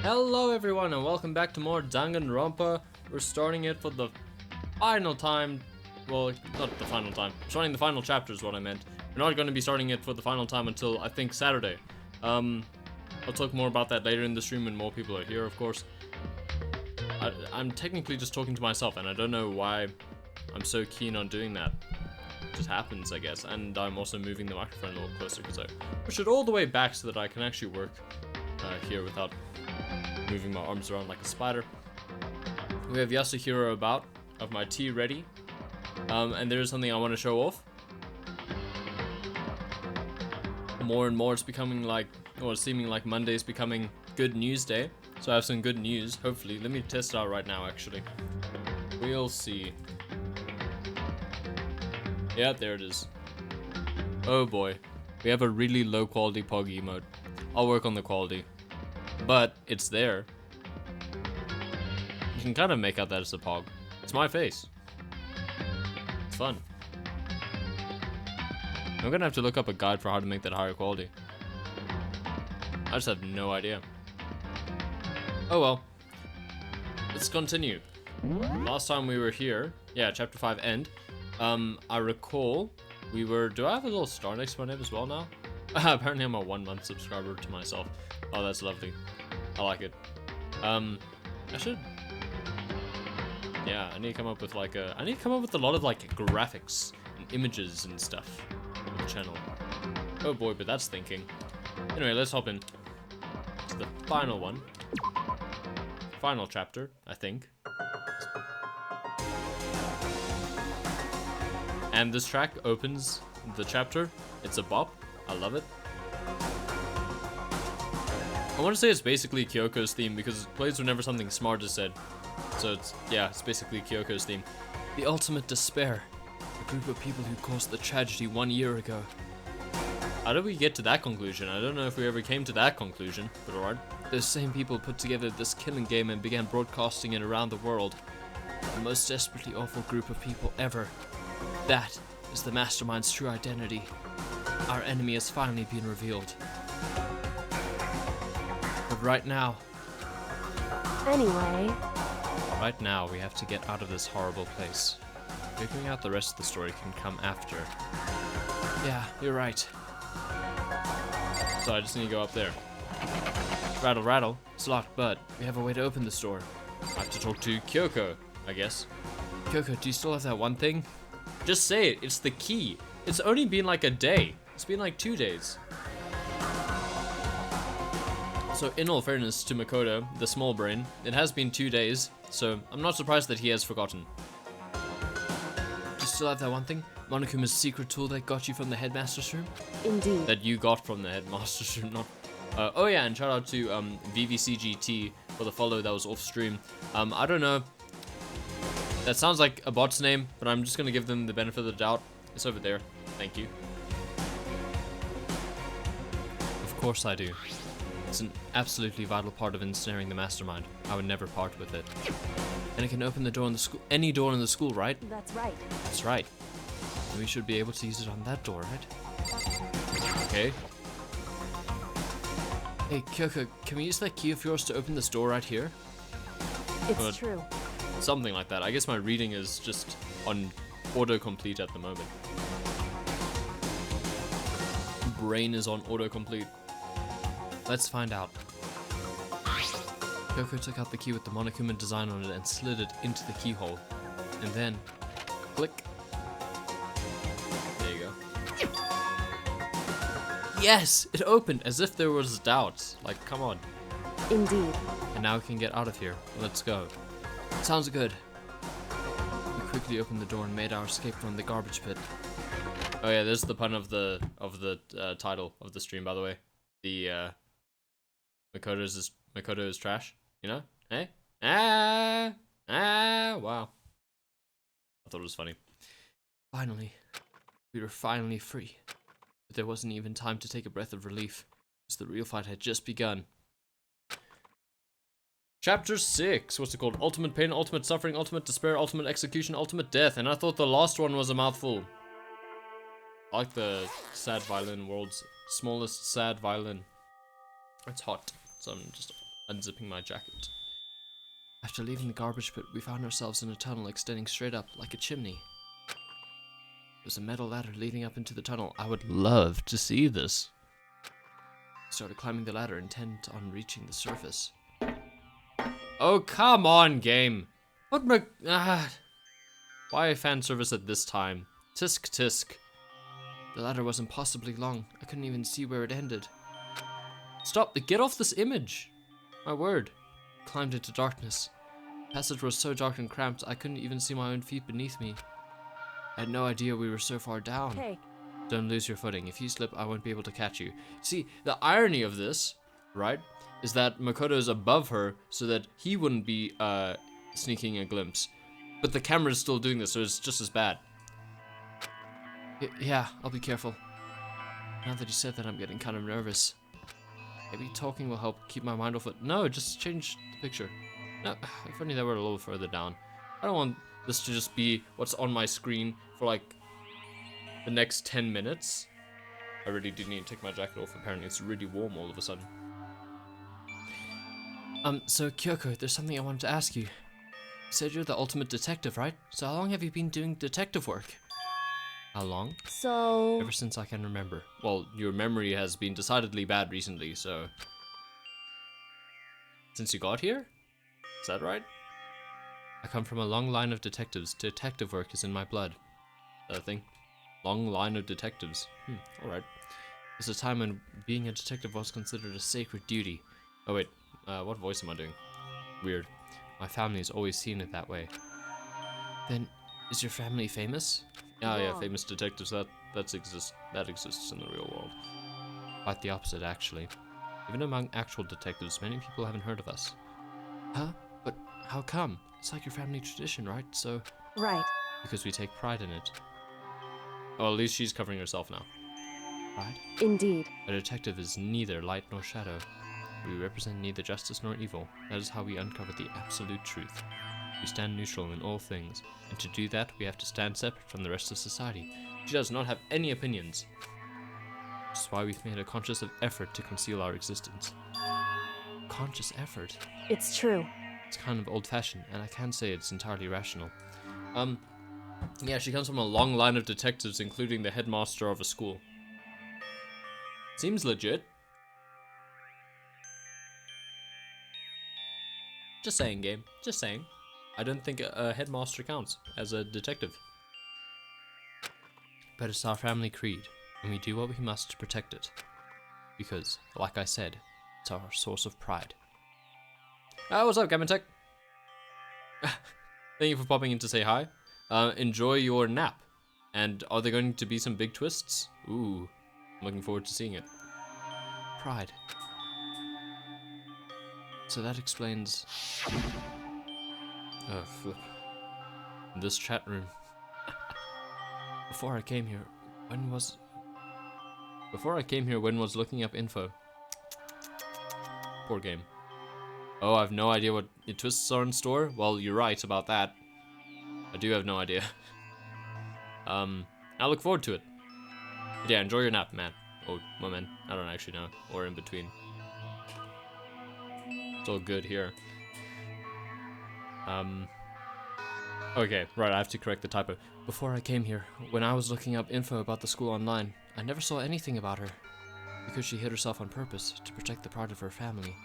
Hello everyone and welcome back to more Danganronpa. We're starting it for the final time. Well, not the final time. Starting the final chapter is what I meant. We're not going to be starting it for the final time until I think Saturday. I'll talk more about that later in the stream when more people are here, of course. I'm technically just talking to myself and I don't know why I'm so keen on doing that. It just happens, I guess. And I'm also moving the microphone a little closer because I push it all the way back so that I can actually work here without moving my arms around like a spider. We have Yasuhiro about. I have my tea ready. And there's something I want to show off. More and more it's becoming like, or it's seeming like Monday's becoming good news day. So I have some good news, hopefully. Let me test it out right now, actually. We'll see. Yeah, there it is. Oh boy. We have a really low quality Pog emote. I'll work on the quality. But it's there. You can kind of make out that it's a Pog. It's my face. It's fun. I'm gonna have to look up a guide for how to make that higher quality. I just have no idea. Oh well. Let's continue. Last time we were here, yeah, chapter 5 end. I recall we were, do I have a little star next to my name as well now? Apparently I'm a 1 month subscriber to myself. Oh, that's lovely. I like it. I should, yeah, I need to come up with like I need to come up with a lot of like graphics and images and stuff for the channel. Oh boy, but that's thinking. Anyway, let's hop in to the final one. Final chapter, I think. And this track opens the chapter. It's a bop. I love it. I want to say it's basically Kyoko's theme because plays whenever something smart is said. So it's, yeah, it's basically Kyoko's theme. The ultimate despair. A group of people who caused the tragedy 1 year ago. How did we get to that conclusion? I don't know if we ever came to that conclusion, but alright. Those same people put together this killing game and began broadcasting it around the world. The most desperately awful group of people ever. That is the mastermind's true identity. Our enemy has finally been revealed. But right now... Anyway... Right now, we have to get out of this horrible place. Figuring out the rest of the story can come after. Yeah, you're right. So I just need to go up there. Rattle, rattle. It's locked, but we have a way to open this door. I have to talk to Kyoko, I guess. Kyoko, do you still have that one thing? Just say it. It's the key. It's only been like a day. It's been like 2 days. So in all fairness to Makoto, the small brain, it has been 2 days, so I'm not surprised that he has forgotten. Do you still have that one thing? Monokuma's secret tool that got you from the headmaster's room? Indeed. That you got from the headmaster's room, not... oh yeah, and shout out to VVCGT for the follow that was off stream. I don't know. That sounds like a bot's name, but I'm just gonna give them the benefit of the doubt. It's over there. Thank you. Of course I do. It's an absolutely vital part of ensnaring the mastermind. I would never part with it. And it can open the door in the school, any door in the school, right? That's right. That's right. And we should be able to use it on that door, right? Okay. Hey, Kyoko, can we use that key of yours to open this door right here? It's true. Something like that. I guess my reading is just on autocomplete at the moment. Brain is on autocomplete. Let's find out. Kyoko took out the key with the Monokuma design on it and slid it into the keyhole. And then, click. There you go. Yes! It opened as if there was doubt. Like, come on. Indeed. And now we can get out of here. Let's go. Sounds good. We quickly opened the door and made our escape from the garbage pit. Oh yeah, there's the pun of the title of the stream, by the way. The Makoto is trash. You know? Hey? Wow. I thought it was funny. Finally, we were finally free. But there wasn't even time to take a breath of relief, as the real fight had just begun. Chapter 6, what's it called? Ultimate pain, ultimate suffering, ultimate despair, ultimate execution, ultimate death. And I thought the last one was a mouthful. I like the sad violin, world's smallest sad violin. It's hot, so I'm just unzipping my jacket. After leaving the garbage pit, we found ourselves in a tunnel extending straight up like a chimney. There was a metal ladder leading up into the tunnel. I would love to see this. We started climbing the ladder, intent on reaching the surface. Oh, come on, game. Why fan service at this time? Tisk tisk. The ladder was impossibly long. I couldn't even see where it ended. Stop! Get off this image! My word. I climbed into darkness. The passage was so dark and cramped, I couldn't even see my own feet beneath me. I had no idea we were so far down. Hey. Don't lose your footing. If you slip, I won't be able to catch you. See, the irony of this, right, is that Makoto is above her so that he wouldn't be sneaking a glimpse. But the camera is still doing this, so it's just as bad. Yeah, I'll be careful. Now that you said that, I'm getting kind of nervous. Maybe talking will help keep my mind off it. No, just change the picture. No, if only they were a little further down. I don't want this to just be what's on my screen for like the next 10 minutes. I really do need to take my jacket off. Apparently it's really warm all of a sudden. So Kyoko, there's something I wanted to ask you. You said you're the ultimate detective, right? So how long have you been doing detective work? How long? So... Ever since I can remember. Well, your memory has been decidedly bad recently, so... Since you got here? Is that right? I come from a long line of detectives. Detective work is in my blood. That thing? Long line of detectives. Alright. There's a time when being a detective was considered a sacred duty. Oh wait, what voice am I doing? Weird. My family has always seen it that way. Then, is your family famous? Oh yeah, famous detectives, that exists in the real world. Quite the opposite, actually. Even among actual detectives, many people haven't heard of us. Huh? But how come? It's like your family tradition, right? So... Right. Because we take pride in it. Oh, at least she's covering herself now. Pride? Indeed. A detective is neither light nor shadow. We represent neither justice nor evil. That is how we uncover the absolute truth. We stand neutral in all things, and to do that, we have to stand separate from the rest of society. She does not have any opinions. Which is why we've made a conscious effort to conceal our existence. Conscious effort? It's true. It's kind of old-fashioned, and I can't say it's entirely rational. Yeah, she comes from a long line of detectives, including the headmaster of a school. Seems legit. Just saying, game. Just saying. I don't think a headmaster counts as a detective. But it's our family creed, and we do what we must to protect it. Because, like I said, it's our source of pride. What's up, Gamentech? Thank you for popping in to say hi. Enjoy your nap. And are there going to be some big twists? Ooh, I'm looking forward to seeing it. Pride. So that explains... Oh, flip. This chat room. Before I came here, when was looking up info? Poor game. Oh, I have no idea what twists are in store? Well, you're right about that. I do have no idea. I look forward to it. But yeah, enjoy your nap, man. Oh, woman. I don't actually know. Or in between. It's all good here. Okay, right, I have to correct the typo. Before I came here, when I was looking up info about the school online, I never saw anything about her. Because she hid herself on purpose to protect the pride of her family.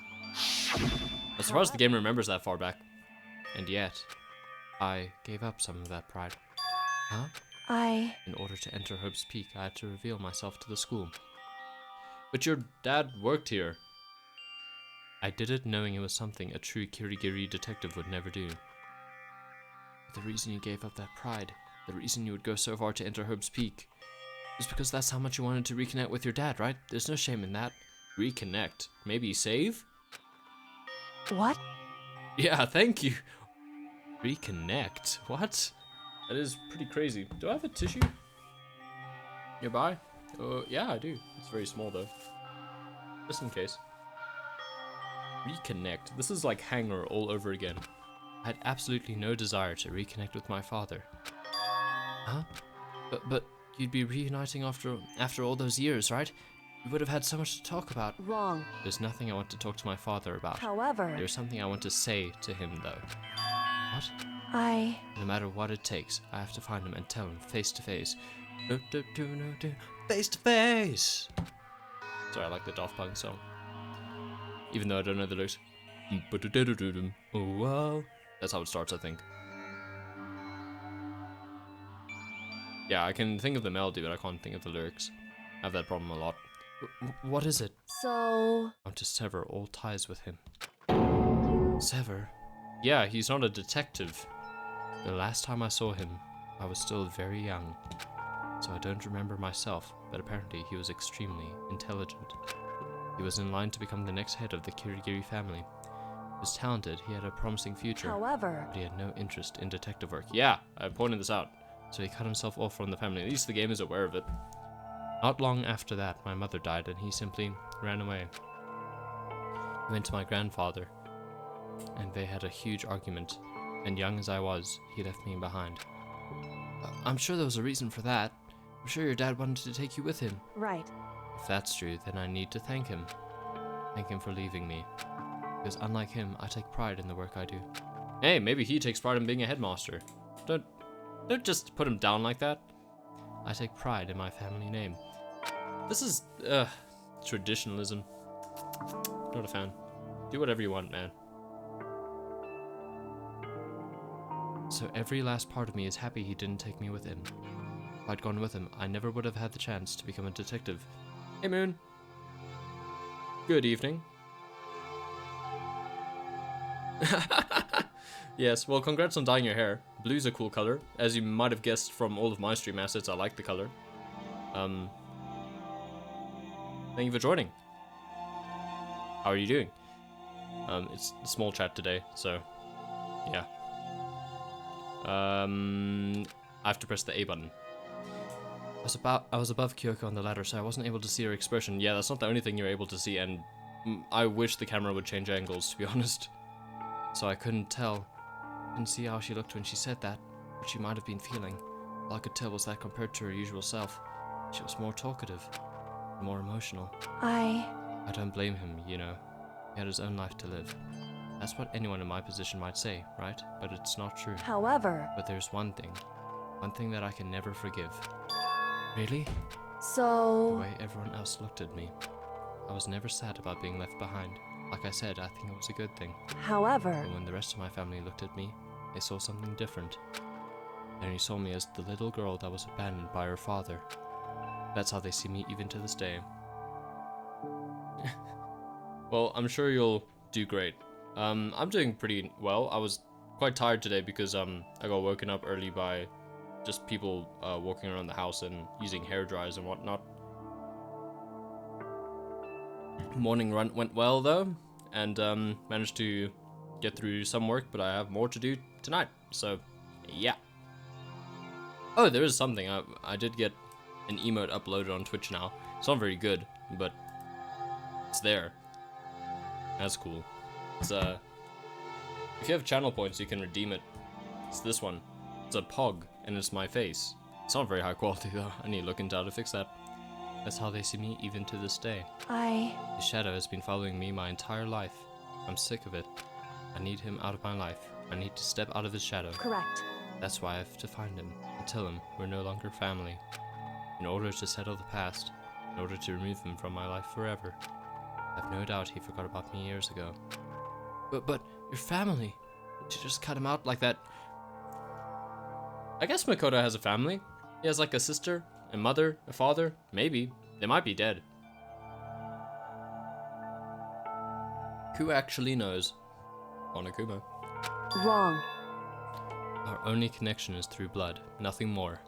As far as the game remembers that far back. And yet, I gave up some of that pride. Huh? In order to enter Hope's Peak, I had to reveal myself to the school. But your dad worked here. I did it knowing it was something a true Kirigiri detective would never do. But the reason you gave up that pride, the reason you would go so far to enter Hope's Peak, is because that's how much you wanted to reconnect with your dad, right? There's no shame in that. Reconnect? Maybe save? What? Yeah, thank you. Reconnect? What? That is pretty crazy. Do I have a tissue nearby? Yeah, I do. It's very small though. Just in case. Reconnect. This is like Hanger all over again. I had absolutely no desire to reconnect with my father. Huh? But you'd be reuniting after all those years, right? We would have had so much to talk about. Wrong. There's nothing I want to talk to my father about. However, There's something I want to say to him, though. What? No matter what it takes, I have to find him and tell him face to face. Face to face! Sorry, I like the Daft Punk song. Even though I don't know the lyrics. Oh, wow. That's how it starts, I think. Yeah, I can think of the melody, but I can't think of the lyrics. I have that problem a lot. What is it? so... I want to sever all ties with him. Sever? Yeah, he's not a detective. The last time I saw him, I was still very young. So I don't remember myself, but apparently he was extremely intelligent. He was in line to become the next head of the Kirigiri family. He was talented, he had a promising future. However, But he had no interest in detective work. Yeah, I pointed this out. So he cut himself off from the family. At least the game is aware of it. Not long after that, my mother died and he simply ran away. He went to my grandfather, and they had a huge argument. And young as I was, he left me behind. I'm sure there was a reason for that. I'm sure your dad wanted to take you with him. right. If that's true, then I need to thank him. Thank him for leaving me. Because unlike him, I take pride in the work I do. Hey, maybe he takes pride in being a headmaster. Don't just put him down like that. I take pride in my family name. This is, traditionalism. Not a fan. Do whatever you want, man. So every last part of me is happy he didn't take me with him. If I'd gone with him, I never would have had the chance to become a detective. Hey, Moon. Good evening. Yes, well, congrats on dyeing your hair. Blue's a cool color. As you might have guessed from all of my stream assets, I like the color. Thank you for joining. How are you doing? It's a small chat today, so yeah. I have to press the A button. I was above Kyoko on the ladder, so I wasn't able to see her expression. Yeah, that's not the only thing you're able to see, and I wish the camera would change angles, to be honest. So I couldn't tell. Couldn't see how she looked when she said that, what she might have been feeling. All I could tell was that compared to her usual self, she was more talkative, more emotional. I don't blame him, you know. He had his own life to live. That's what anyone in my position might say, right? But it's not true. However, But there's one thing that I can never forgive. Really? The so... way everyone else looked at me. I was never sad about being left behind. Like I said, I think it was a good thing. However, But when the rest of my family looked at me, they saw something different. They only saw me as the little girl that was abandoned by her father. That's how they see me even to this day. Well, I'm sure you'll do great. I'm doing pretty well. I was quite tired today because I got woken up early by just people walking around the house and using hair dryers and whatnot. Morning run went well though, and managed to get through some work, but I have more to do tonight, so yeah. Oh, there is something. I did get an emote uploaded on Twitch now. It's not very good, but it's there. That's cool. It's if you have channel points, you can redeem it. It's this one. It's a pog, and it's my face. It's not very high quality though. I need to look into how to fix that. That's how they see me even to this day. The shadow has been following me my entire life. I'm sick of it. I need him out of my life. I need to step out of his shadow. Correct. That's why I have to find him and tell him we're no longer family. In order to settle the past, in order to remove him from my life forever. I've no doubt he forgot about me years ago. But your family? Did you just cut him out like that? I guess Makoto has a family. He has like a sister, a mother, a father. Maybe. They might be dead. Who actually knows? Onakuma. Wrong. Our only connection is through blood, nothing more.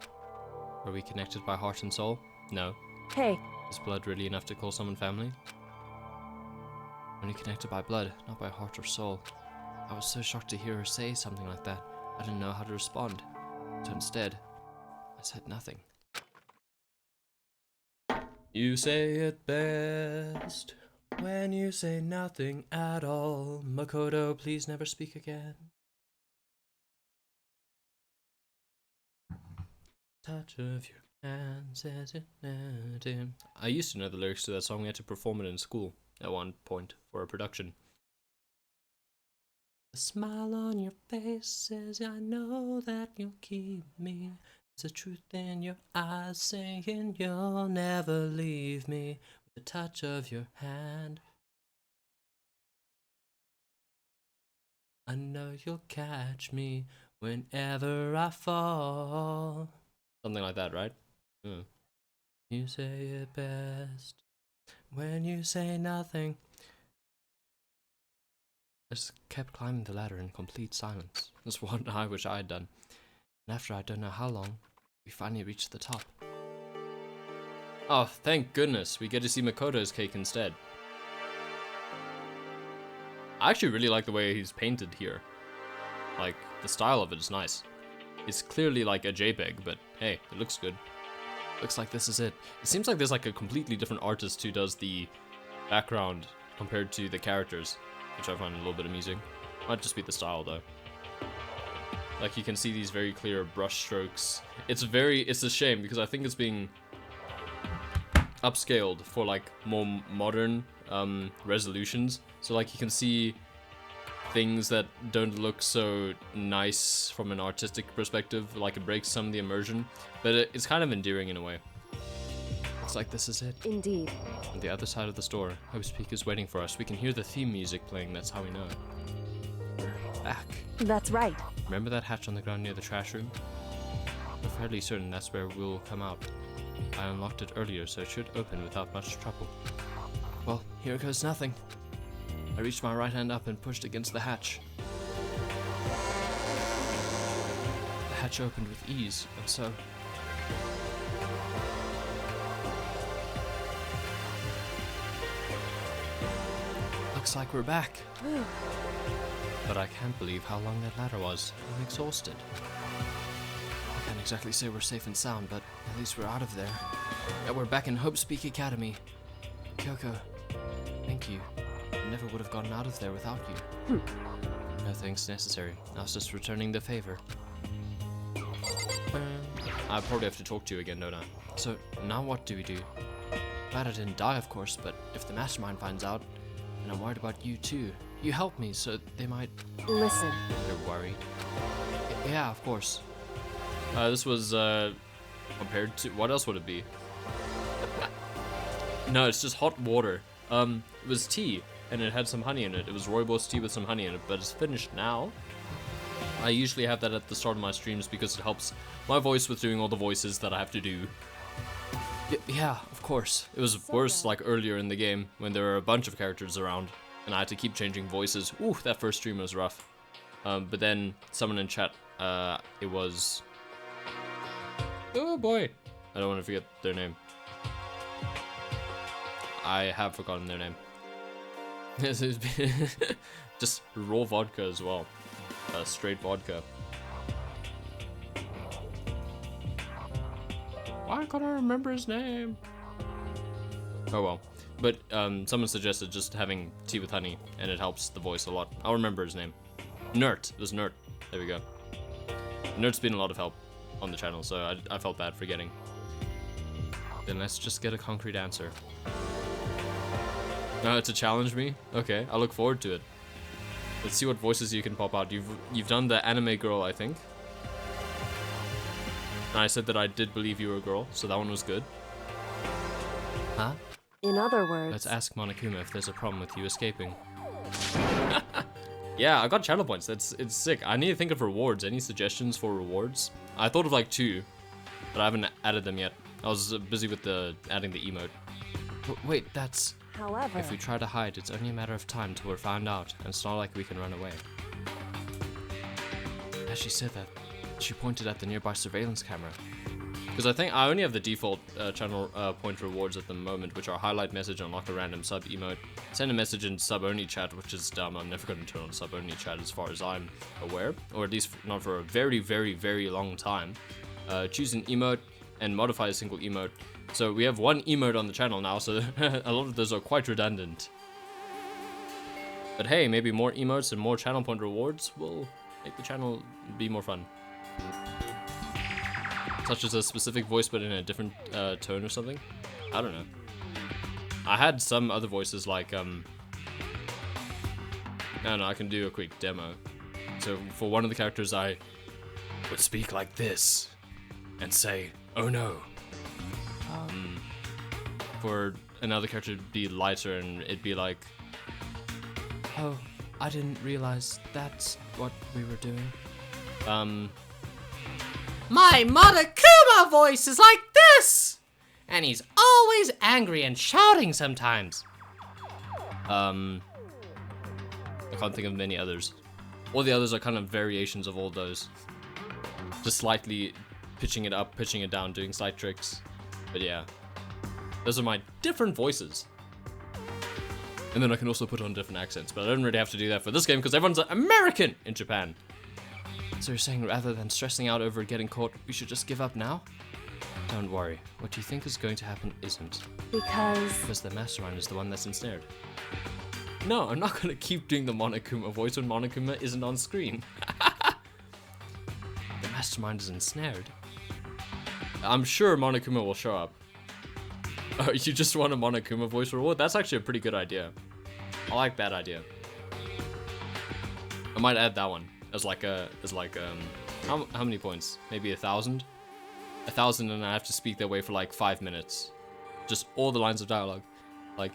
Are we connected by heart and soul? No. Hey, Is blood really enough to call someone family? Only connected by blood, not by heart or soul. I was so shocked to hear her say something like that. I didn't know how to respond. So instead, I said nothing. You say it best when you say nothing at all. Makoto, please never speak again. Touch of your And says it. I used to know the lyrics to that song. We had to perform it in school at one point for a production. The smile on your face says, I know that you'll keep me. There's a truth in your eyes saying you'll never leave me. With the touch of your hand, I know you'll catch me whenever I fall. Something like that, right? You say it best when you say nothing. I just kept climbing the ladder in complete silence. That's what I wish I had done. And after I don't know how long, we finally reached the top. Oh, thank goodness, we get to see Makoto's cake instead. I actually really like the way he's painted here. Like, the style of it is nice. It's clearly like a JPEG, but hey, it looks good. Looks like this is it. It seems like there's like a completely different artist who does the background compared to the characters, which I find a little bit amusing. Might just be the style though. Like you can see these very clear brush strokes. It's a shame because I think it's being upscaled for like more modern resolutions. So like you can see things that don't look so nice from an artistic perspective, like it breaks some of the immersion, but it's kind of endearing in a way. Looks like this is it. Indeed. On the other side of the store, Hope's Peak is waiting for us. We can hear the theme music playing, that's how we know. We're back. That's right. Remember that hatch on the ground near the trash room? We're fairly certain that's where we'll come out. I unlocked it earlier, so it should open without much trouble. Well, here goes nothing. I reached my right hand up and pushed against the hatch. The hatch opened with ease, and so... Looks like we're back. But I can't believe how long that ladder was. I'm exhausted. I can't exactly say we're safe and sound, but at least we're out of there. And we're back in Hope's Peak Academy. Kyoko, thank you. I never would have gotten out of there without you. No thanks necessary. I was just returning the favor. I probably have to talk to you again, don't I? So, now what do we do? Glad I didn't die, of course, but if the mastermind finds out, then I'm worried about you too. You helped me, so they might... Listen. They're worried. Yeah, of course. This was, compared to... What else would it be? No, it's just hot water. It was tea, and it had some honey in it. It was rooibos tea with some honey in it, but it's finished now. I usually have that at the start of my streams because it helps my voice with doing all the voices that I have to do. Yeah, of course. It was worse like earlier in the game when there were a bunch of characters around and I had to keep changing voices. Ooh, that first stream was rough. But then someone in chat, it was... Oh boy. I don't want to forget their name. I have forgotten their name. Just raw vodka as well. Straight vodka. Why can't I remember his name? Oh well. But someone suggested just having tea with honey, and it helps the voice a lot. I'll remember his name. Nert. It was Nert. There we go. Nert's been a lot of help on the channel, so I felt bad forgetting. Then let's just get a concrete answer. To challenge me? Okay, I look forward to it. Let's see what voices you can pop out. You've done the anime girl, I think. And I said that I did believe you were a girl, so that one was good. Huh? In other words... Let's ask Monokuma if there's a problem with you escaping. Yeah, I got channel points. It's sick. I need to think of rewards. Any suggestions for rewards? I thought of like 2, but I haven't added them yet. I was busy with adding the emote. Wait, that's... However... If we try to hide, it's only a matter of time till we're found out, and it's not like we can run away. As she said that, she pointed at the nearby surveillance camera. Because I think I only have the default channel point rewards at the moment, which are highlight message, unlock a random sub emote, send a message in sub-only chat, which is dumb. I'm never going to turn on sub-only chat as far as I'm aware, or at least not for a very, very, very long time. Choose an emote and modify a single emote. So we have 1 emote on the channel now, so a lot of those are quite redundant. But hey, maybe more emotes and more channel point rewards will make the channel be more fun. such as a specific voice but in a different tone or something. I don't know. I had some other voices like I don't know, I can do a quick demo. So for one of the characters I would speak like this and say, "Oh no." For another character it'd be lighter and it'd be like, "Oh, I didn't realize that's what we were doing." My Monokuma voice is like this! And he's always angry and shouting sometimes. I can't think of many others. All the others are kind of variations of all those. Just slightly pitching it up, pitching it down, doing slight tricks. But yeah. Those are my different voices. And then I can also put on different accents, but I don't really have to do that for this game because everyone's American in Japan. So you're saying rather than stressing out over getting caught, we should just give up now? Don't worry. What you think is going to happen isn't. Because the mastermind is the one that's ensnared. No, I'm not gonna keep doing the Monokuma voice when Monokuma isn't on screen. The mastermind is ensnared. I'm sure Monokuma will show up. Oh, you just want a Monokuma voice reward? That's actually a pretty good idea. I like that idea. I might add that one as how many points? Maybe 1,000? 1,000 and I have to speak that way for like 5 minutes. Just all the lines of dialogue. Like,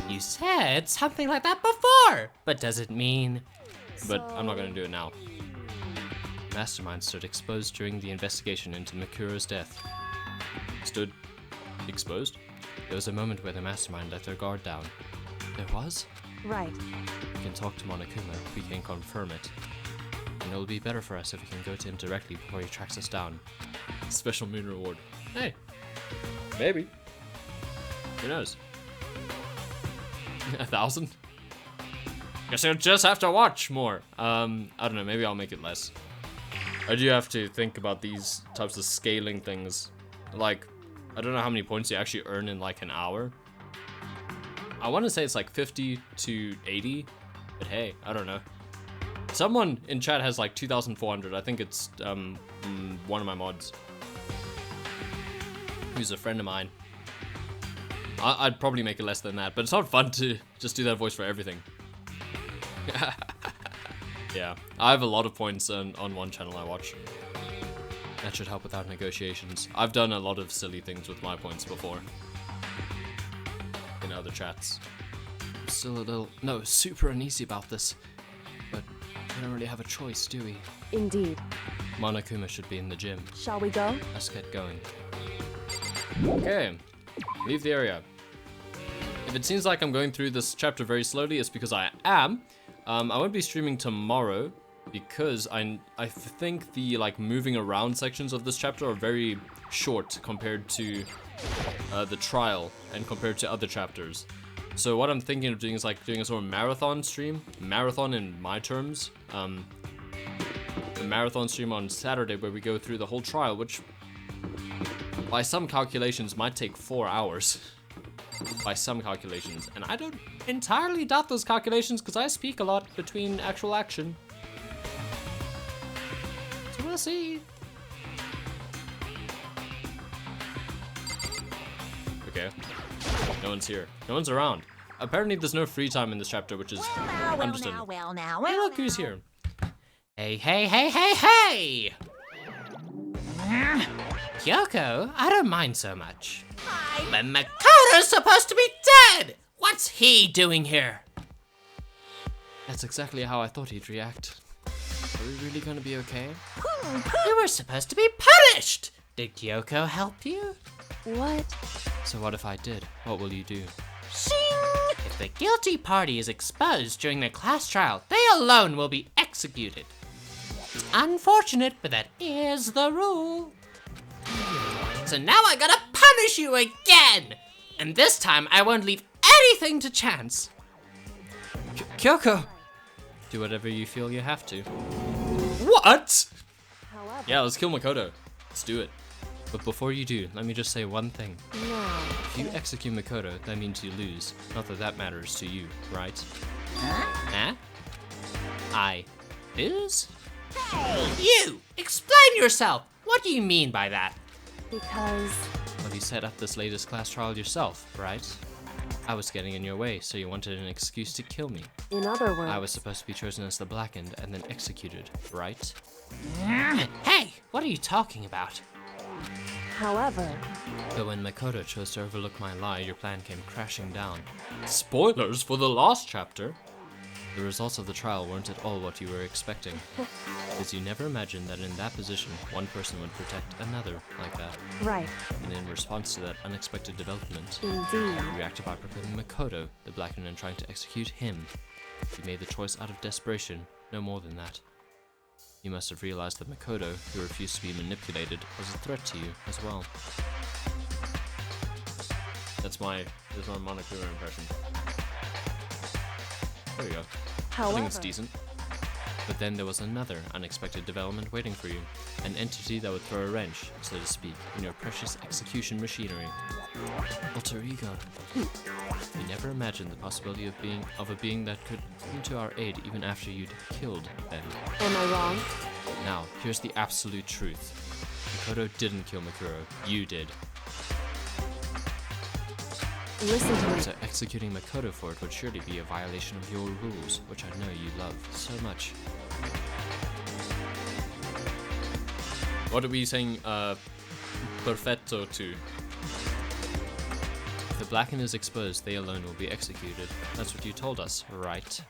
You said something like that before, but does it mean? but I'm not gonna do it now. Mastermind stood exposed during the investigation into Mikura's death. Stood exposed? There was a moment where the mastermind let their guard down. There was? right. We can talk to Monokuma, we can confirm it. And it'll be better for us if we can go to him directly before he tracks us down. Special moon reward. Hey. Maybe. Who knows? 1,000? Guess I'll just have to watch more. I don't know, maybe I'll make it less. I do have to think about these types of scaling things. Like, I don't know how many points you actually earn in like an hour. I want to say it's like 50 to 80, but hey, I don't know. Someone in chat has like 2,400. I think it's one of my mods, who's a friend of mine. I'd probably make it less than that, but it's not fun to just do that voice for everything. Yeah, I have a lot of points on one channel I watch. That should help without negotiations. I've done a lot of silly things with my points before. In other chats. I'm still super uneasy about this. But we don't really have a choice, do we? Indeed. Monokuma should be in the gym. Shall we go? Let's get going. Okay, leave the area. If it seems like I'm going through this chapter very slowly, it's because I am. I won't be streaming tomorrow because I think the like moving around sections of this chapter are very short compared to the trial and compared to other chapters. So what I'm thinking of doing is like doing a sort of marathon stream, marathon in my terms. A marathon stream on Saturday where we go through the whole trial, which by some calculations might take 4 hours. By some calculations, and I don't entirely doubt those calculations because I speak a lot between actual action. So we'll see. Okay. No one's here. No one's around. Apparently there's no free time in this chapter, which is understandable. Hey, look who's here. Hey, hey, hey, hey, hey! Kyoko, I don't mind so much. But Makoto's supposed to be dead! What's he doing here? That's exactly how I thought he'd react. Are we really gonna be okay? You were supposed to be punished! Did Kyoko help you? What? So what if I did? What will you do? Shing! If the guilty party is exposed during the class trial, they alone will be executed. It's unfortunate, but that is the rule. So now I gotta punish you again! And this time I won't leave anything to chance. Kyoko! Do whatever you feel you have to. What? However, Yeah, let's kill Makoto. Let's do it. But before you do, let me just say one thing. no. If you execute Makoto, that means you lose. Not that that matters to you, right? Huh? I lose? You! Explain yourself! What do you mean by that? Because Well, you set up this latest class trial yourself, right? I was getting in your way, so you wanted an excuse to kill me. in other words, I was supposed to be chosen as the Blackened and then executed, right? Hey, what are you talking about? however, But when Makoto chose to overlook my lie, your plan came crashing down. Spoilers for the last chapter! The results of the trial weren't at all what you were expecting. Because you never imagined that in that position, one person would protect another like that. right, And in response to that unexpected development, indeed. you reacted by proclaiming Makoto the Blackened and trying to execute him. You made the choice out of desperation, no more than that. You must have realized that Makoto, who refused to be manipulated, was a threat to you as well. That's my Monokuma impression. There you go. I think it's However, decent. But then there was another unexpected development waiting for you. An entity that would throw a wrench, so to speak, in your precious execution machinery. Alter ego. You never imagined the possibility of a being that could come to our aid even after you'd killed them. am I wrong? Now, here's the absolute truth. Makoto didn't kill Makuro. You did. Listen to me. So executing Makoto for it would surely be a violation of your rules, which I know you love so much. What are we saying, perfetto to? If the Blackened is exposed, they alone will be executed. That's what you told us, right?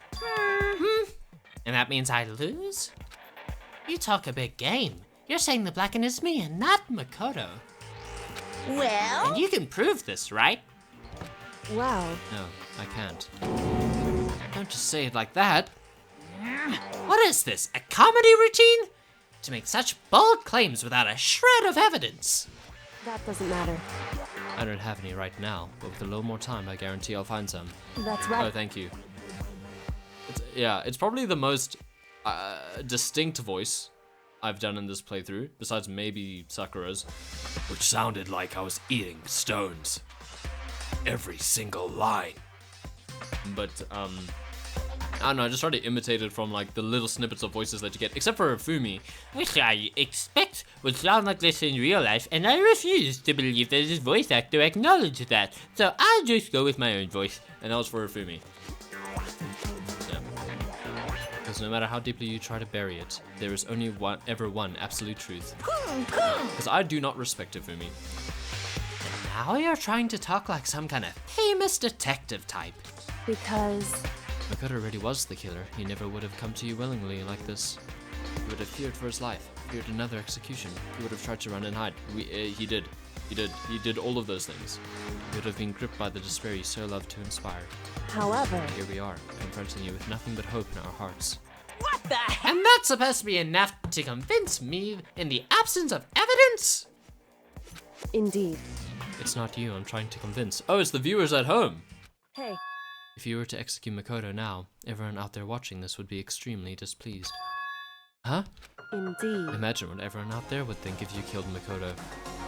And that means I lose? You talk a big game. You're saying the Blackened is me and not Makoto. Well, And you can prove this, right? Well, No, I can't. Don't just say it like that. What is this, a comedy routine? To make such bold claims without a shred of evidence. that doesn't matter. I don't have any right now, but with a little more time, I guarantee I'll find some. That's Oh, right. thank you. It's probably the most distinct voice I've done in this playthrough, besides maybe Sakura's, which sounded like I was eating stones. Every single line. But, I don't know, I just tried to imitate it from, like, the little snippets of voices that you get, except for Fumi. Which I expect would sound like this in real life, and I refuse to believe that this voice actor acknowledged that. So I'll just go with my own voice. And that was for Fumi. Yeah. Because no matter how deeply you try to bury it, there is only ever one absolute truth. Because I do not respect Fumi. Now you're trying to talk like some kind of famous detective type. Because Makoto already was the killer. He never would have come to you willingly like this. He would have feared for his life, feared another execution. He would have tried to run and hide. He did. He did all of those things. He would have been gripped by the despair he so loved to inspire. however, Here we are, confronting you with nothing but hope in our hearts. what the heck? And that's supposed to be enough to convince me in the absence of evidence? indeed. It's not you I'm trying to convince. Oh, it's the viewers at home! Hey, If you were to execute Makoto now, everyone out there watching this would be extremely displeased. Huh? indeed. Imagine what everyone out there would think if you killed Makoto.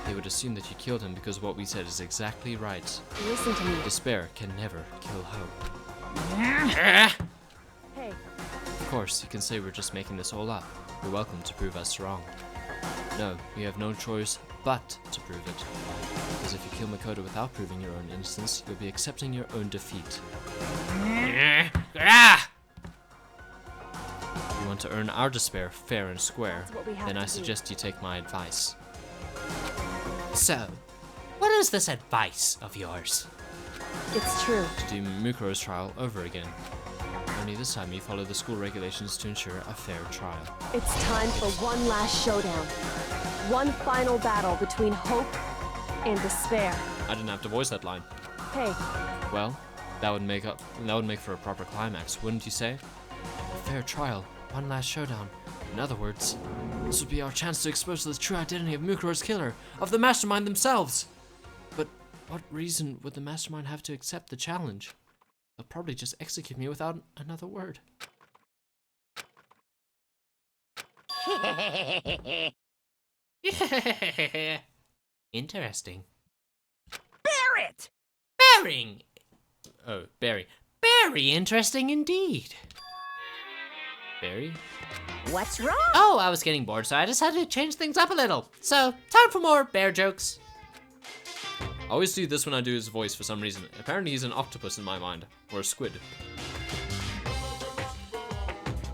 They would assume that you killed him because what we said is exactly right. Listen to me. Despair can never kill hope. Hey, Of course, you can say we're just making this all up. You're welcome to prove us wrong. No, we have no choice but to prove it. Because if you kill Makoto without proving your own innocence, you'll be accepting your own defeat. If you want to earn our despair fair and square, That's what we have then to I do. suggest you take my advice. So, what is this advice of yours? it's true. To do Mukuro's trial over again. Only this time you follow the school regulations to ensure a fair trial. It's time for one last showdown. One final battle between hope and despair. I didn't have to voice that line. Hey, Well, that would make for a proper climax, wouldn't you say? A fair trial, one last showdown. In other words, this would be our chance to expose the true identity of Mukuro's killer, of the mastermind themselves. But what reason would the mastermind have to accept the challenge? They'll probably just execute me without another word. Interesting. Barrett! Bearing! Oh, Barry. Very interesting indeed. Barry? What's wrong? Oh, I was getting bored, so I decided to change things up a little. So, time for more bear jokes. I always do this when I do his voice for some reason. Apparently he's an octopus in my mind. Or a squid.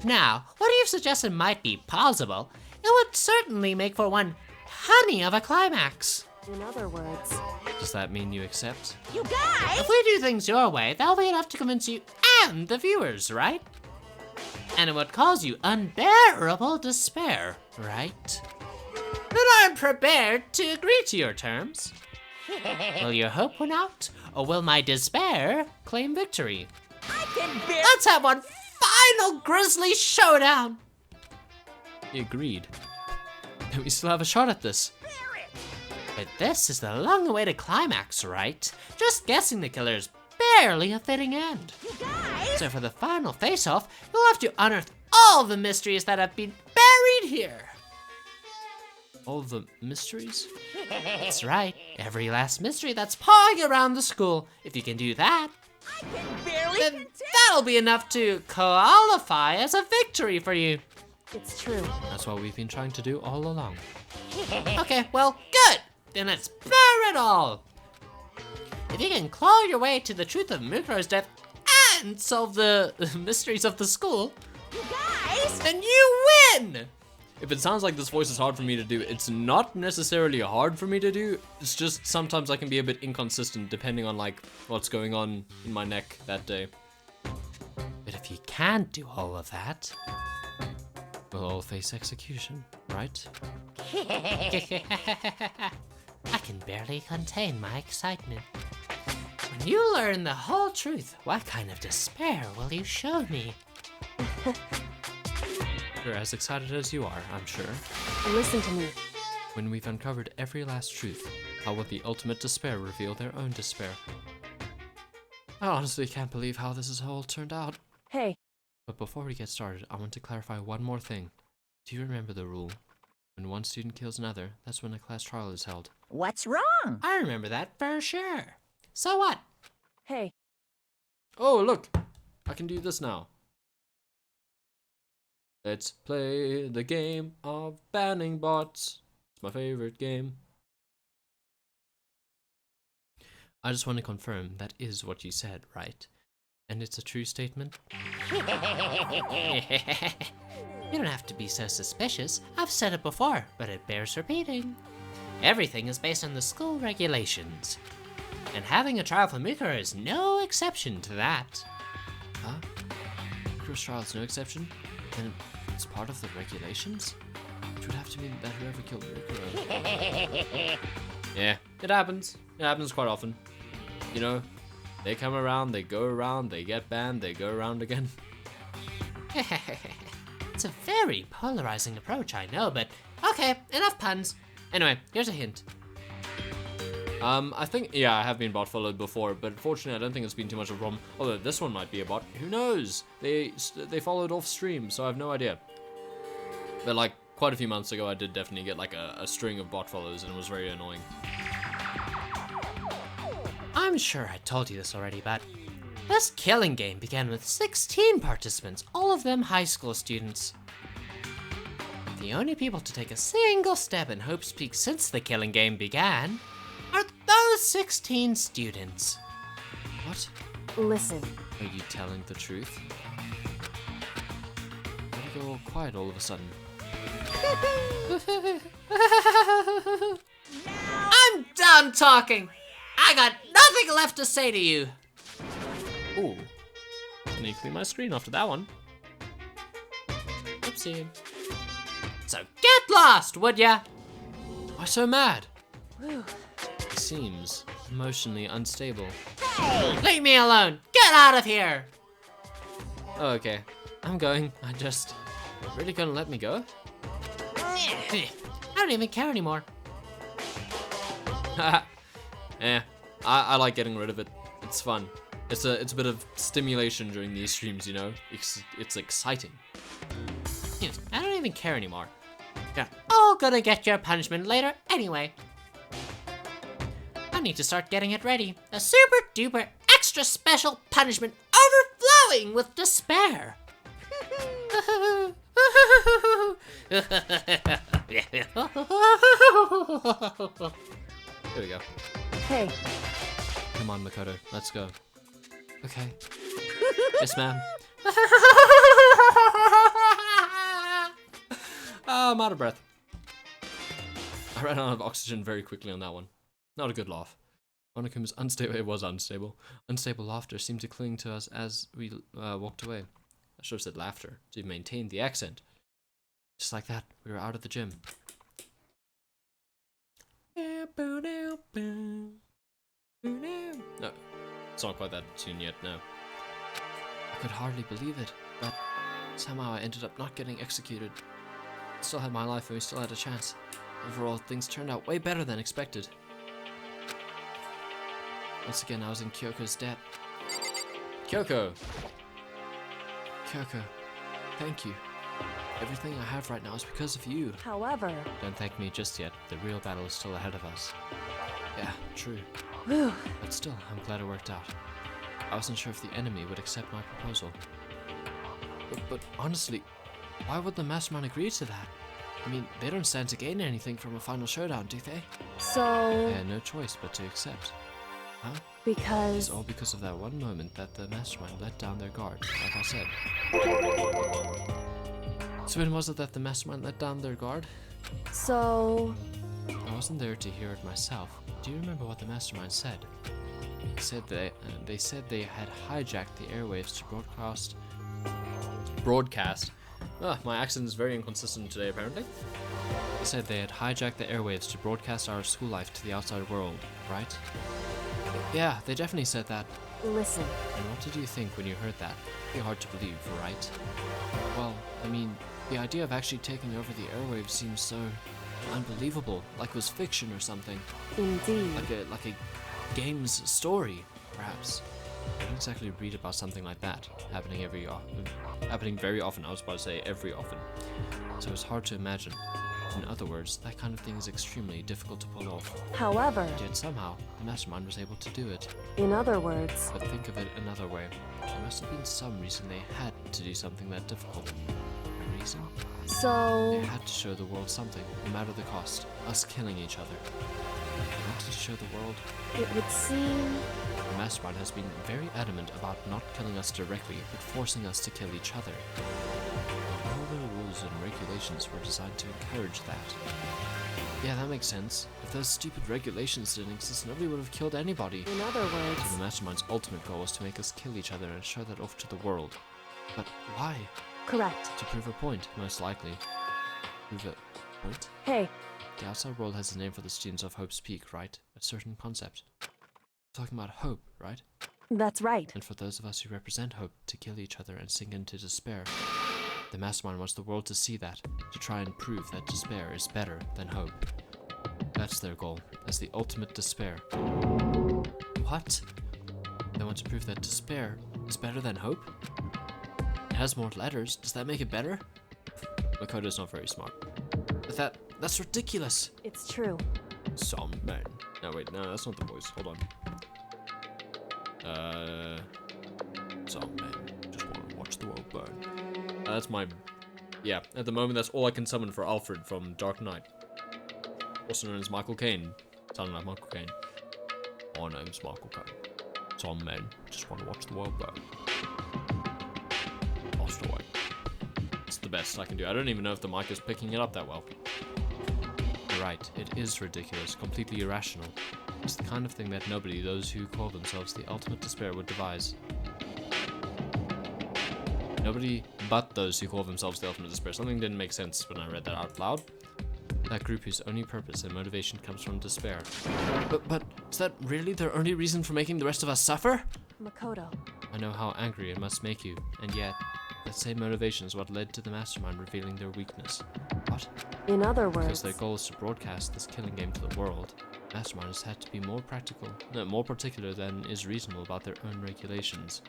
Now, what you've suggested might be possible. It would certainly make for one honey of a climax. In other words, Does that mean you accept? You guys! If we do things your way, that'll be enough to convince you and the viewers, right? And it would cause you unbearable despair, right? Then I'm prepared to agree to your terms. Will your hope win out, or will my despair claim victory? I can bear. Let's have one final grisly showdown. He agreed. And we still have a shot at this. But this is the long-awaited climax, right? Just guessing the killer's barely a fitting end. You guys! So for the final face-off, you'll have to unearth all the mysteries that have been buried here. All the mysteries? That's right, every last mystery that's pawing around the school. If you can do that, I can barely then contain. that'll be enough to qualify as a victory for you. it's true. That's what we've been trying to do all along. Okay, well, good. Then let's bear it all. If you can claw your way to the truth of Mukuro's death and solve the mysteries of the school, You guys! then you win! If it sounds like this voice is hard for me to do, it's not necessarily hard for me to do. It's just sometimes I can be a bit inconsistent depending on like what's going on in my neck that day. But if you can't do all of that, We'll all face execution, right? I can barely contain my excitement. When you learn the whole truth, what kind of despair will you show me? We're as excited as you are, I'm sure. Listen to me. When we've uncovered every last truth, how will the ultimate despair reveal their own despair? I honestly can't believe how this has all turned out. Hey, But before we get started, I want to clarify one more thing. Do you remember the rule? When one student kills another, that's when a class trial is held. What's wrong? I remember that for sure. So what? hey, Oh, look! I can do this now. Let's play the game of banning bots. It's my favorite game. I just want to confirm that is what you said, right? And it's a true statement? You don't have to be so suspicious. I've said it before, but it bears repeating. Everything is based on the school regulations. And having a trial for Mikuro is no exception to that. Huh? Mikuro's trial is no exception? And it's part of the regulations? Which would have to mean that whoever killed Mikuro... Yeah, it happens. It happens quite often. You know, they come around, they go around, they get banned, they go around again. It's a very polarizing approach, I know, but okay, enough puns. Anyway, here's a hint. I think, yeah, I have been bot followed before, but fortunately I don't think it's been too much of a problem. Although this one might be a bot, who knows? They followed off stream, so I have no idea. But like, quite a few months ago I did definitely get like a string of bot follows and it was very annoying. I'm sure I told you this already, but this killing game began with 16 participants, all of them high school students. The only people to take a single step in Hope's Peak since the killing game began are those 16 students. What? listen. Are you telling the truth? Why'd you go all quiet all of a sudden? I'm done talking. I got nothing left to say to you. Ooh. I need to clean my screen after that one. Oopsie. So get lost, would ya? Why so mad? Whew. He seems emotionally unstable. Leave me alone. Get out of here. Oh, okay. I'm going. Really gonna let me go? I don't even care anymore. Eh, I like getting rid of it. It's fun. It's a bit of stimulation during these streams, you know? It's exciting. Yes, I don't even care anymore. You're all gonna get your punishment later anyway. I need to start getting it ready. A super duper extra special punishment overflowing with despair. There we go. Hey, Come on, Makoto. Let's go. Okay. Yes, ma'am. I'm out of breath. I ran out of oxygen very quickly on that one. Not a good laugh. Monokum's unstable. It was unstable. Unstable laughter seemed to cling to us as we walked away. I should have said laughter to maintain the accent. Just like that, we were out of the gym. No, it's not quite that tune yet, no. I could hardly believe it, but somehow I ended up not getting executed. I still had my life and we still had a chance. Overall, things turned out way better than expected. Once again, I was in Kyoko's debt. Kyoko! Kyoko, thank you. Everything I have right now is because of you. however, Don't thank me just yet. The real battle is still ahead of us. Yeah, true. whew, But still, I'm glad it worked out. I wasn't sure if the enemy would accept my proposal. But honestly, why would the Mastermind agree to that? I mean, they don't stand to gain anything from a final showdown, do they? so, They had no choice but to accept. Huh? It's because, all because of that one moment that the Mastermind let down their guard, like I said. So when was it that the Mastermind let down their guard? so, I wasn't there to hear it myself. Do you remember what the Mastermind said? They said they had hijacked the airwaves to broadcast. My accent is very inconsistent today, apparently. They said they had hijacked the airwaves to broadcast our school life to the outside world, right? Yeah, they definitely said that. listen, And what did you think when you heard that? Pretty hard to believe, right? Well, I mean, the idea of actually taking over the airwaves seems so unbelievable, like it was fiction or something. indeed. Like a game's story, perhaps. I don't exactly read about something like that happening very often. I was about to say every often. So it's hard to imagine. In other words, that kind of thing is extremely difficult to pull off. However, Yet somehow, the Mastermind was able to do it. in other words, But think of it another way. There must have been some reason they had to do something that difficult. A reason? They so, had to show the world something, no matter the cost. Us killing each other. They wanted to show the world. it would seem, The Mastermind has been very adamant about not killing us directly, but forcing us to kill each other. All their rules and regulations were designed to encourage that. Yeah, that makes sense. If those stupid regulations didn't exist, nobody would have killed anybody. in other So words, the Mastermind's ultimate goal was to make us kill each other and show that off to the world. But why? correct. To prove a point, most likely. Prove a point? Hey, The outside world has a name for the students of Hope's Peak, right? A certain concept. Talking about hope, right? that's right. And for those of us who represent hope, to kill each other and sink into despair. The Mastermind wants the world to see that, to try and prove that despair is better than hope. That's their goal, as the ultimate despair. What? They want to prove that despair is better than hope? It has more letters. Does that make it better? Makoto's not very smart. But that's ridiculous. It's true. Some men. No, wait, no, that's not the voice. Hold on. Some men just want to watch the world burn. That's my. Yeah, at the moment, that's all I can summon for Alfred from Dark Knight. Also known as Michael Caine. Sounding like Michael Caine. My name's Michael Caine. Some men just want to watch the world burn. Lost away. It's the best I can do. I don't even know if the mic is picking it up that well. You're right, it is ridiculous, completely irrational. It's the kind of thing that nobody, those who call themselves the ultimate despair, would devise. Nobody but those who call themselves the ultimate despair. Something didn't make sense when I read that out loud. That group whose only purpose and motivation comes from despair. But is that really their only reason for making the rest of us suffer? Makoto, I know how angry it must make you, and yet, that same motivation is what led to the Mastermind revealing their weakness. What? in other Because words, their goal is to broadcast this killing game to the world. Mastermind has had to be more particular than is reasonable about their own regulations.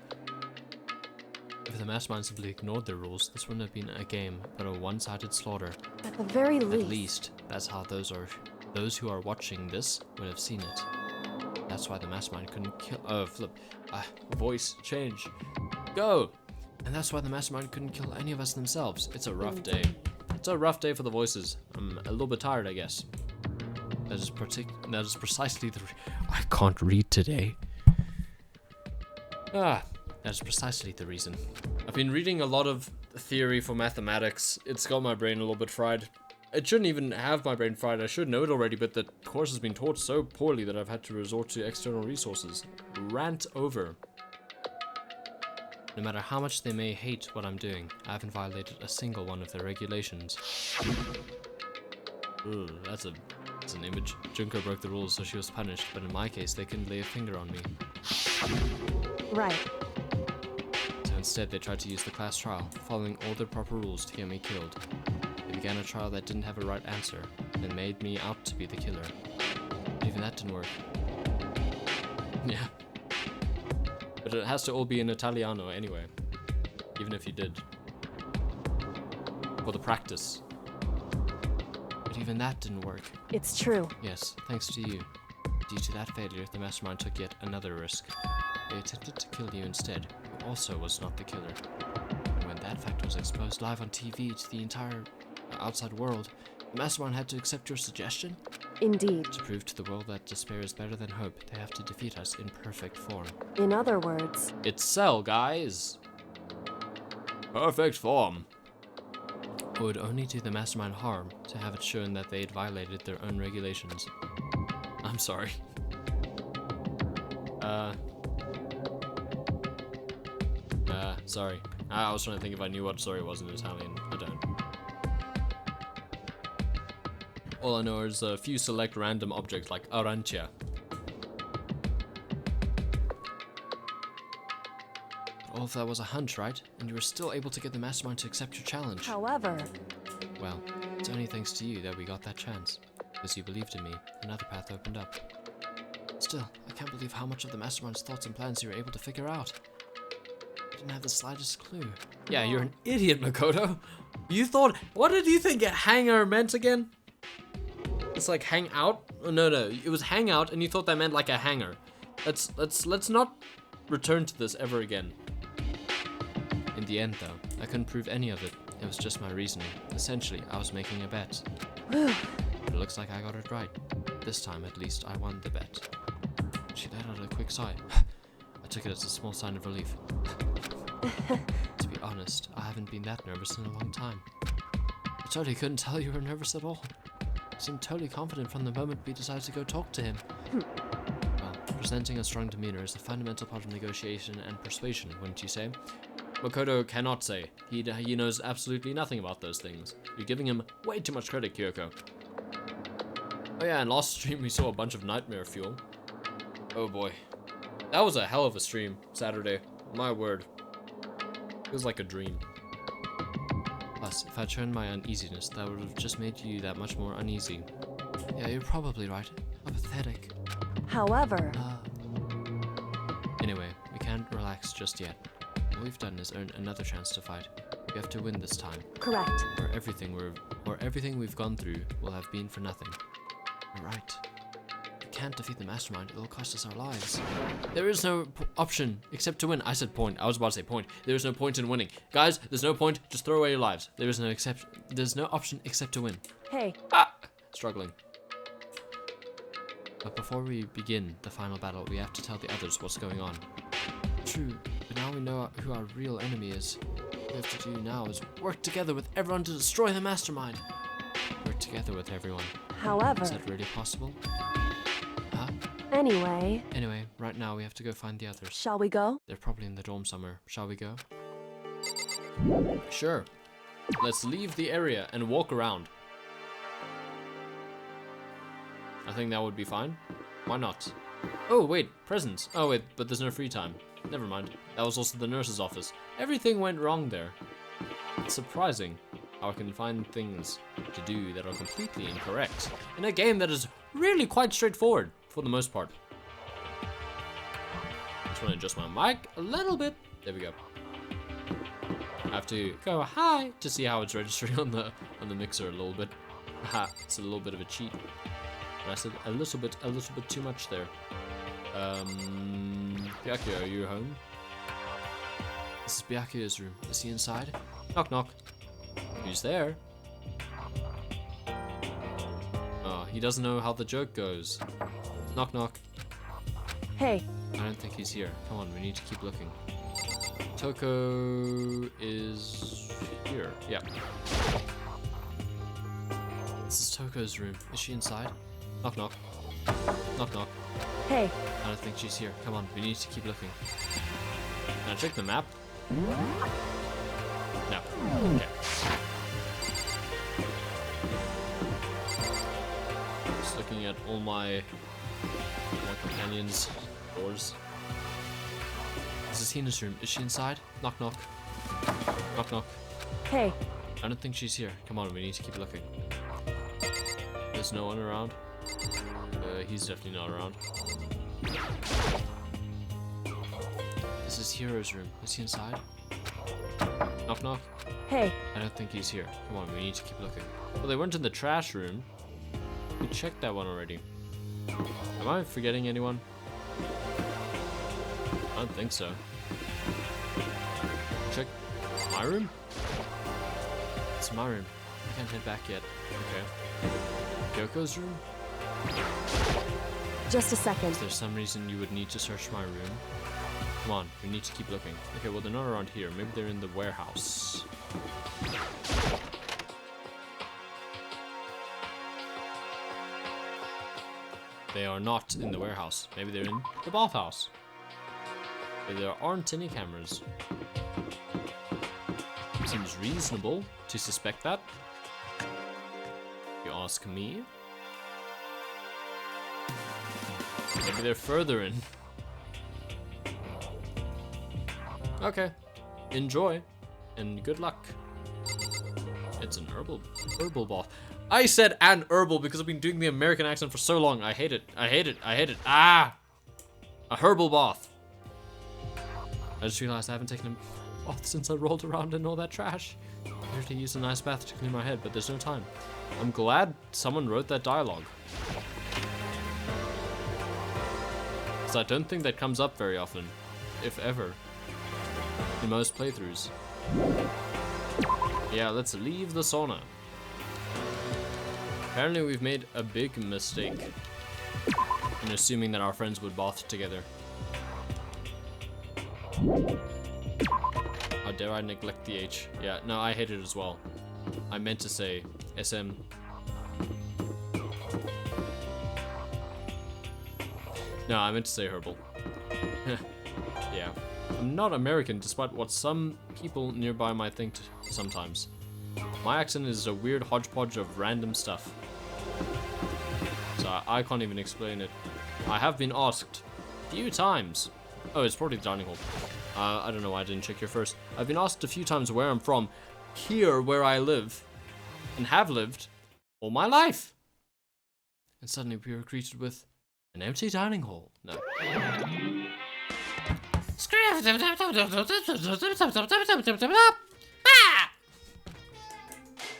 If the Mastermind simply ignored their rules, this wouldn't have been a game, but a one-sided slaughter. at the very At least, least, that's how those who are watching this would have seen it. That's why the Mastermind couldn't kill. Voice change. Go! And that's why the mastermind couldn't kill any of us themselves. It's a rough day. It's a rough day for the voices. I'm a little bit tired, I guess. That is precisely the... I can't read today. That is precisely the reason. I've been reading a lot of theory for mathematics. It's got my brain a little bit fried. It shouldn't even have my brain fried. I should know it already, but the course has been taught so poorly that I've had to resort to external resources. Rant over. No matter how much they may hate what I'm doing, I haven't violated a single one of their regulations. Ooh, that's an image. Junko broke the rules, so she was punished, but in my case, they couldn't lay a finger on me. Right. So instead, they tried to use the class trial, following all the proper rules to get me killed. They began a trial that didn't have a right answer, and made me out to be the killer. But even that didn't work. Yeah. But it has to all be in Italiano anyway. Even if you did. For the practice. But even that didn't work. It's true. Yes, thanks to you. Due to that failure, the mastermind took yet another risk. They attempted to kill you instead, who also was not the killer. And when that fact was exposed live on TV to the entire outside world, the mastermind had to accept your suggestion? Indeed. To prove to the world that despair is better than hope, they have to defeat us in perfect form. In other words, It's Cell, guys! Perfect form. It would only do the mastermind harm to have it shown that they had violated their own regulations. I'm sorry. Sorry. I was trying to think if I knew what story it was in Italian. I don't. All I know is a few select random objects like arancia. All of that was a hunch, right? And you were still able to get the mastermind to accept your challenge. however, Well, it's only thanks to you that we got that chance. Because you believed in me, another path opened up. Still, I can't believe how much of the mastermind's thoughts and plans you were able to figure out. I didn't have the slightest clue. Yeah, you're an idiot, Makoto. You thought... What did you think a hanger meant again? It's like hang out? Oh, no, it was hang out, and you thought that meant like a hanger. Let's not return to this ever again. In the end, though, I couldn't prove any of it. It was just my reasoning. Essentially, I was making a bet. But it looks like I got it right. This time, at least, I won the bet. She let out a quick sigh. I took it as a small sign of relief. To be honest, I haven't been that nervous in a long time. I totally couldn't tell you were nervous at all. I seemed totally confident from the moment we decided to go talk to him. Well, presenting a strong demeanor is a fundamental part of negotiation and persuasion, wouldn't you say? Makoto cannot say. He knows absolutely nothing about those things. You're giving him way too much credit, Kyoko. Oh yeah, and last stream we saw a bunch of nightmare fuel. Oh boy. That was a hell of a stream, Saturday. My word. It was like a dream. Plus, if I'd shown my uneasiness, that would have just made you that much more uneasy. Yeah, you're probably right. How pathetic. however, Anyway, we can't relax just yet. All we've done is earn another chance to fight. We have to win this time. correct. Or everything we've gone through will have been for nothing. You're right. We can't defeat the mastermind. It'll cost us our lives. There is no option except to win. I said point. I was about to say point. There is no point in winning. Guys, there's no point. Just throw away your lives. There's no option except to win. Hey, Struggling. But before we begin the final battle, we have to tell the others what's going on. True, but now we know who our real enemy is. What we have to do now is work together with everyone to destroy the mastermind. Work together with everyone. however, Is that really possible? Huh? anyway, Anyway, right now we have to go find the others. shall we go? They're probably in the dorm somewhere. Shall we go? Sure. Let's leave the area and walk around. I think that would be fine. Why not? Oh, wait, presents. Oh, wait, but there's no free time. Never mind. That was also the nurse's office. Everything went wrong there. It's surprising how I can find things to do that are completely incorrect in a game that is really quite straightforward for the most part. Just want to adjust my mic a little bit. There we go. I have to go high to see how it's registering on the mixer a little bit. Haha, it's a little bit of a cheat. I said a little bit too much there. Hyakio, are you home? This is Byakuya's room. Is he inside? Knock knock. Who's there? Oh, he doesn't know how the joke goes. Knock knock. Hey, I don't think he's here. Come on, we need to keep looking. Toko is here. Yeah. This is Toko's room. Is she inside? Knock knock. Knock knock. hey, I don't think she's here. Come on, we need to keep looking. Can I check the map? No. Okay. Just looking at all my companions' doors. This is Hina's room. Is she inside? Knock knock. Knock knock. hey, I don't think she's here. Come on, we need to keep looking. There's no one around. He's definitely not around. This is Hiro's room. Is he inside? Knock knock. hey. I don't think he's here. Come on, we need to keep looking. Well, they went in the trash room. We checked that one already. Am I forgetting anyone? I don't think so. Check my room? It's my room. I can't head back yet. Okay. Yoko's room? Just a second. Is there some reason you would need to search my room? Come on, we need to keep looking. Okay, well they're not around here. Maybe they're in the warehouse. They are not in the warehouse. Maybe they're in the bathhouse. But there aren't any cameras. Seems reasonable to suspect that. If you ask me. Maybe they're further in. Okay. Enjoy. And good luck. It's an herbal bath. I said an herbal because I've been doing the American accent for so long. I hate it. I hate it. I hate it. Ah! A herbal bath. I just realized I haven't taken a bath since I rolled around in all that trash. I usually use a nice bath to clean my head, but there's no time. I'm glad someone wrote that dialogue. Because I don't think that comes up very often, if ever, in most playthroughs. Yeah, let's leave the sauna. Apparently we've made a big mistake in assuming that our friends would bath together. How dare I neglect the H? Yeah, no, I hate it as well. I meant to say SM. No, I meant to say herbal. Yeah. I'm not American, despite what some people nearby might think sometimes. My accent is a weird hodgepodge of random stuff. So I can't even explain it. I have been asked a few times. Oh, it's probably the dining hall. I don't know why I didn't check here first. I've been asked a few times where I'm from, here where I live, and have lived all my life. And suddenly we were greeted with an empty dining hall. No.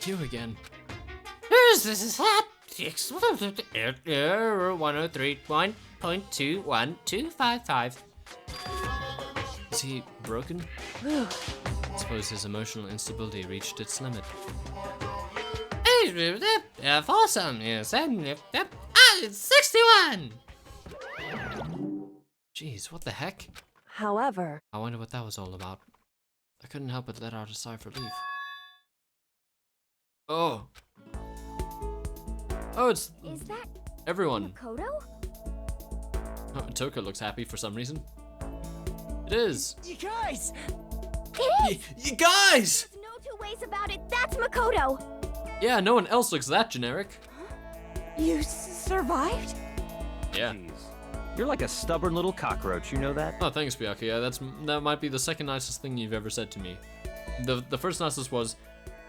You again. Who's this is that? 103.1.21255. Is he broken? I suppose his emotional instability reached its limit. Awesome. Yes. It's 61. Jeez, what the heck? However, I wonder what that was all about. I couldn't help but let out a sigh of relief. Oh. Oh, it's Is that everyone. Makoto? Oh, Toko looks happy for some reason. It is. You guys! You guys! There's no two ways about it. That's Makoto. Yeah, no one else looks that generic. You survived? Yeah. Jeez. You're like a stubborn little cockroach, you know that? Oh, thanks, Byakuya. That might be the second nicest thing you've ever said to me. The first nicest was,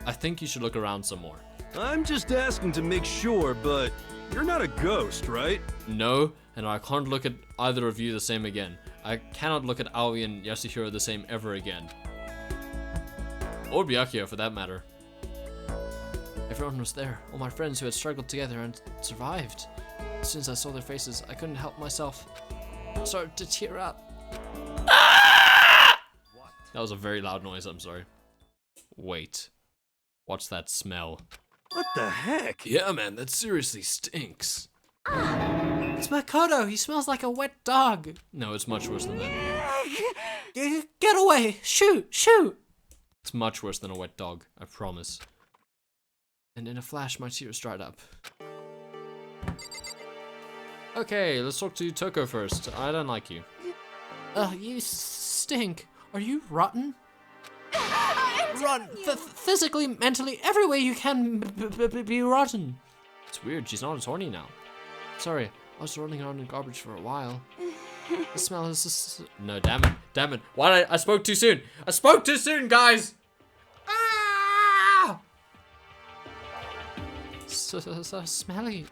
I think you should look around some more. I'm just asking to make sure, but you're not a ghost, right? No, and I can't look at either of you the same again. I cannot look at Aoi and Yasuhiro the same ever again. Or Byakuya, for that matter. Everyone was there, all my friends who had struggled together and survived. As soon as I saw their faces, I couldn't help myself. I started to tear up. That That was a very loud noise, I'm sorry. Wait. What's that smell? What the heck? Yeah, man, that seriously stinks. It's Makoto. He smells like a wet dog. No, it's much worse than that. Get away. Shoot. It's much worse than a wet dog, I promise. And in a flash, my tears dried up. Okay, let's talk to Toko first. I don't like you. You stink. Are you rotten? Run! Physically, mentally, every way you can be rotten. It's weird, she's not as horny now. Sorry, I was rolling around in garbage for a while. The smell is just... No, damn it. Why did I spoke too soon. I spoke too soon, guys! Ah! So smelly.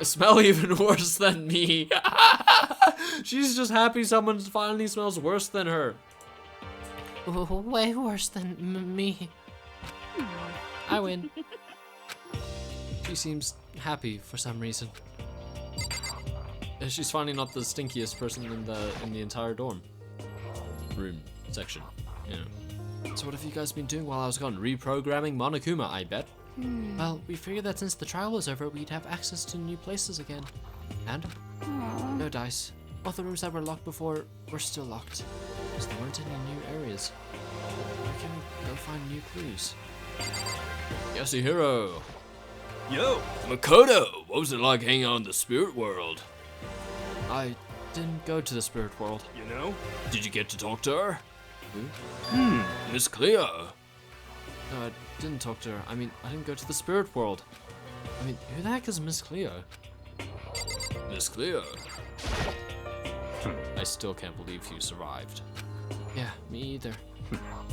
I smell even worse than me. She's just happy someone finally smells worse than her. Way worse than me. I win. She seems happy for some reason. She's finally not the stinkiest person in the entire dorm room section. You know. So what have you guys been doing while I was gone? Reprogramming Monokuma, I bet. Well, we figured that since the trial was over, we'd have access to new places again. And? No dice. All the rooms that were locked before were still locked. Because there weren't any new areas. Where can we go find new clues? Yasuhiro. Yo! Makoto, what was it like hanging out in the spirit world? I didn't go to the spirit world. You know? Did you get to talk to her? Who? Miss Cleo. No, I didn't talk to her. I mean, I didn't go to the spirit world. I mean, who the heck is Miss Cleo? Miss Cleo. I still can't believe you survived. Yeah, me either.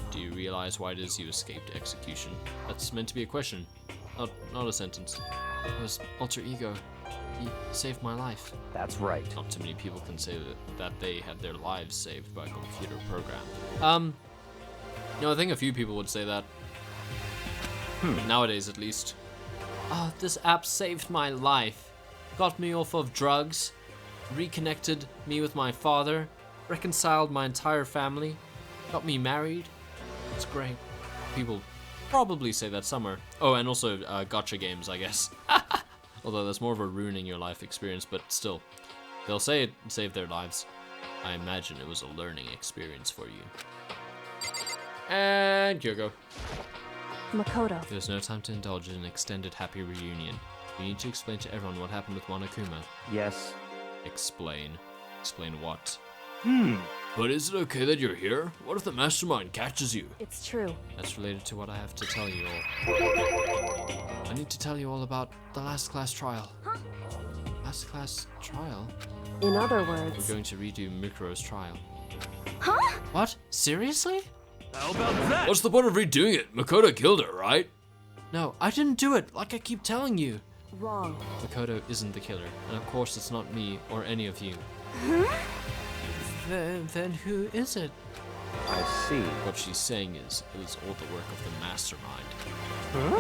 Do you realize why it is you escaped execution? That's meant to be a question, not a sentence. It was alter ego. He saved my life. That's right. Not too many people can say that they had their lives saved by a computer program. No, I think a few people would say that. Nowadays, at least. Oh, this app saved my life. Got me off of drugs, reconnected me with my father, reconciled my entire family, got me married. It's great. People probably say that summer. Oh, and also gotcha games, I guess. Although that's more of a ruining your life experience, but still. They'll say it saved their lives. I imagine it was a learning experience for you. And Kyoko. Makoto. There's no time to indulge in an extended happy reunion. You need to explain to everyone what happened with Monokuma. Yes. Explain. Explain what? But is it okay that you're here? What if the mastermind catches you? It's true. That's related to what I have to tell you all. I need to tell you all about the last class trial. Last class trial? In other We're words, going to redo Mikuro's trial. What? Seriously? How about that? What's the point of redoing it? Makoto killed her, right? No, I didn't do it, like I keep telling you. wrong. Makoto isn't the killer, and of course it's not me or any of you. Then who is it? I see. What she's saying is, it was all the work of the mastermind. Huh?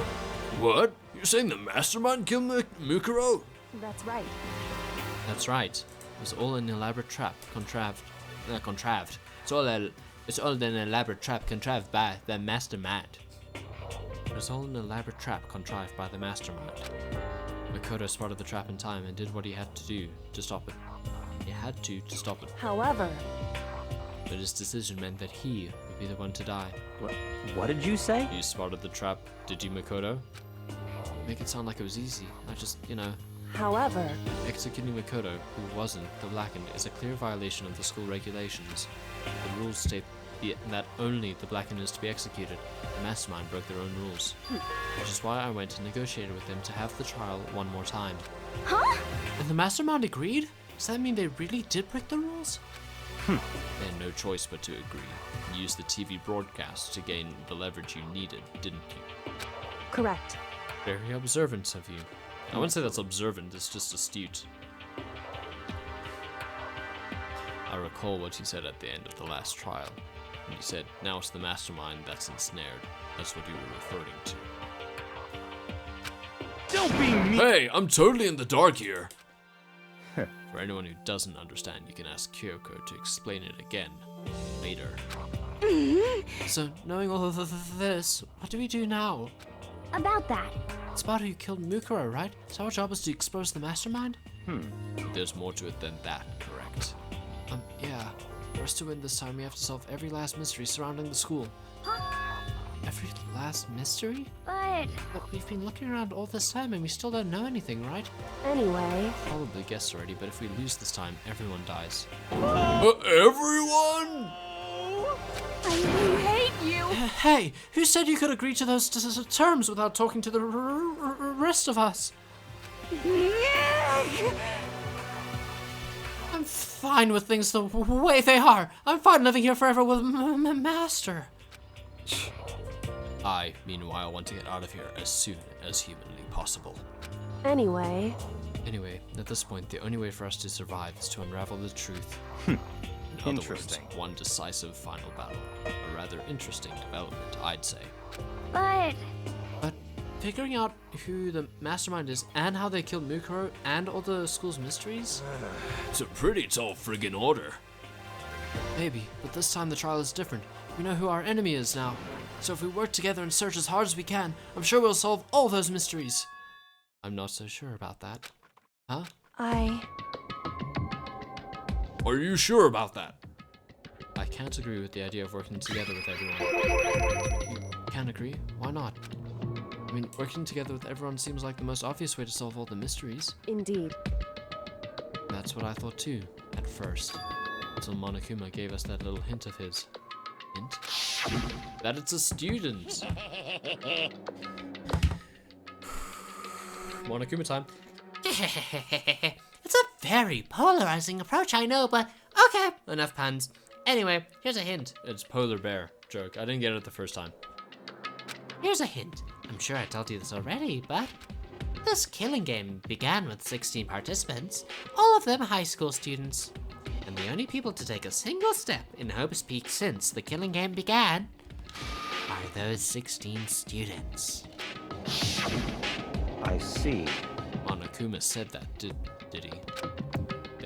What? You're saying the mastermind killed Mikuro? That's right. That's right. It was all an elaborate trap contrived. It's all an elaborate trap contrived by the mastermind. It was all an elaborate trap contrived by the mastermind. Makoto spotted the trap in time and did what he had to do to stop it. He had to stop it. However, But his decision meant that he would be the one to die. What did you say? You spotted the trap, did you, Makoto? Make it sound like it was easy. I just, however, executing Makoto, who wasn't the Blackened, is a clear violation of the school regulations. The rules state that only the Blackened is to be executed. The mastermind broke their own rules. Which is why I went and negotiated with them to have the trial one more time. And the mastermind agreed? Does that mean they really did break the rules? They had no choice but to agree. You used the TV broadcast to gain the leverage you needed, didn't you? correct. Very observant of you. I wouldn't say that's observant, it's just astute. I recall what you said at the end of the last trial. And you said, now it's the mastermind that's ensnared. That's what you were referring to. Don't be mean. Hey, I'm totally in the dark here. For anyone who doesn't understand, you can ask Kyoko to explain it again later. So, knowing all of this, what do we do now? About that. It's about who killed Mukuro, right? So our job is to expose the mastermind? There's more to it than that, correct? Yeah. For us to win this time, we have to solve every last mystery surrounding the school. Every last mystery? But But we've been looking around all this time and we still don't know anything, right? Anyway, Probably guessed already, but if we lose this time, everyone dies. Everyone? I hate you. Hey, who said you could agree to those terms without talking to the rest of us? I'm fine with things the way they are. I'm fine living here forever with Master. I, meanwhile, want to get out of here as soon as humanly possible. Anyway, Anyway, at this point, the only way for us to survive is to unravel the truth. In other Interesting. words, one decisive final battle. A rather interesting development, I'd say. but But figuring out who the mastermind is and how they killed Mukuro and all the school's mysteries? It's a pretty tall friggin' order. Maybe, but this time the trial is different. We know who our enemy is now. So if we work together and search as hard as we can, I'm sure we'll solve all those mysteries. I'm not so sure about that. Huh? Are you sure about that? I can't agree with the idea of working together with everyone. You can't agree? Why not? I mean, working together with everyone seems like the most obvious way to solve all the mysteries. indeed. That's what I thought too, at first. Until Monokuma gave us that little hint of his. Hint? That it's a student! Monokuma time. It's a very polarizing approach, I know, but okay. Enough puns. Anyway, here's a hint. It's polar bear. Joke. I didn't get it the first time. Here's a hint. I'm sure I told you this already, but this killing game began with 16 participants, all of them high school students. And the only people to take a single step in Hope's Peak since the killing game began are those 16 students. I see. Monokuma said that, did he?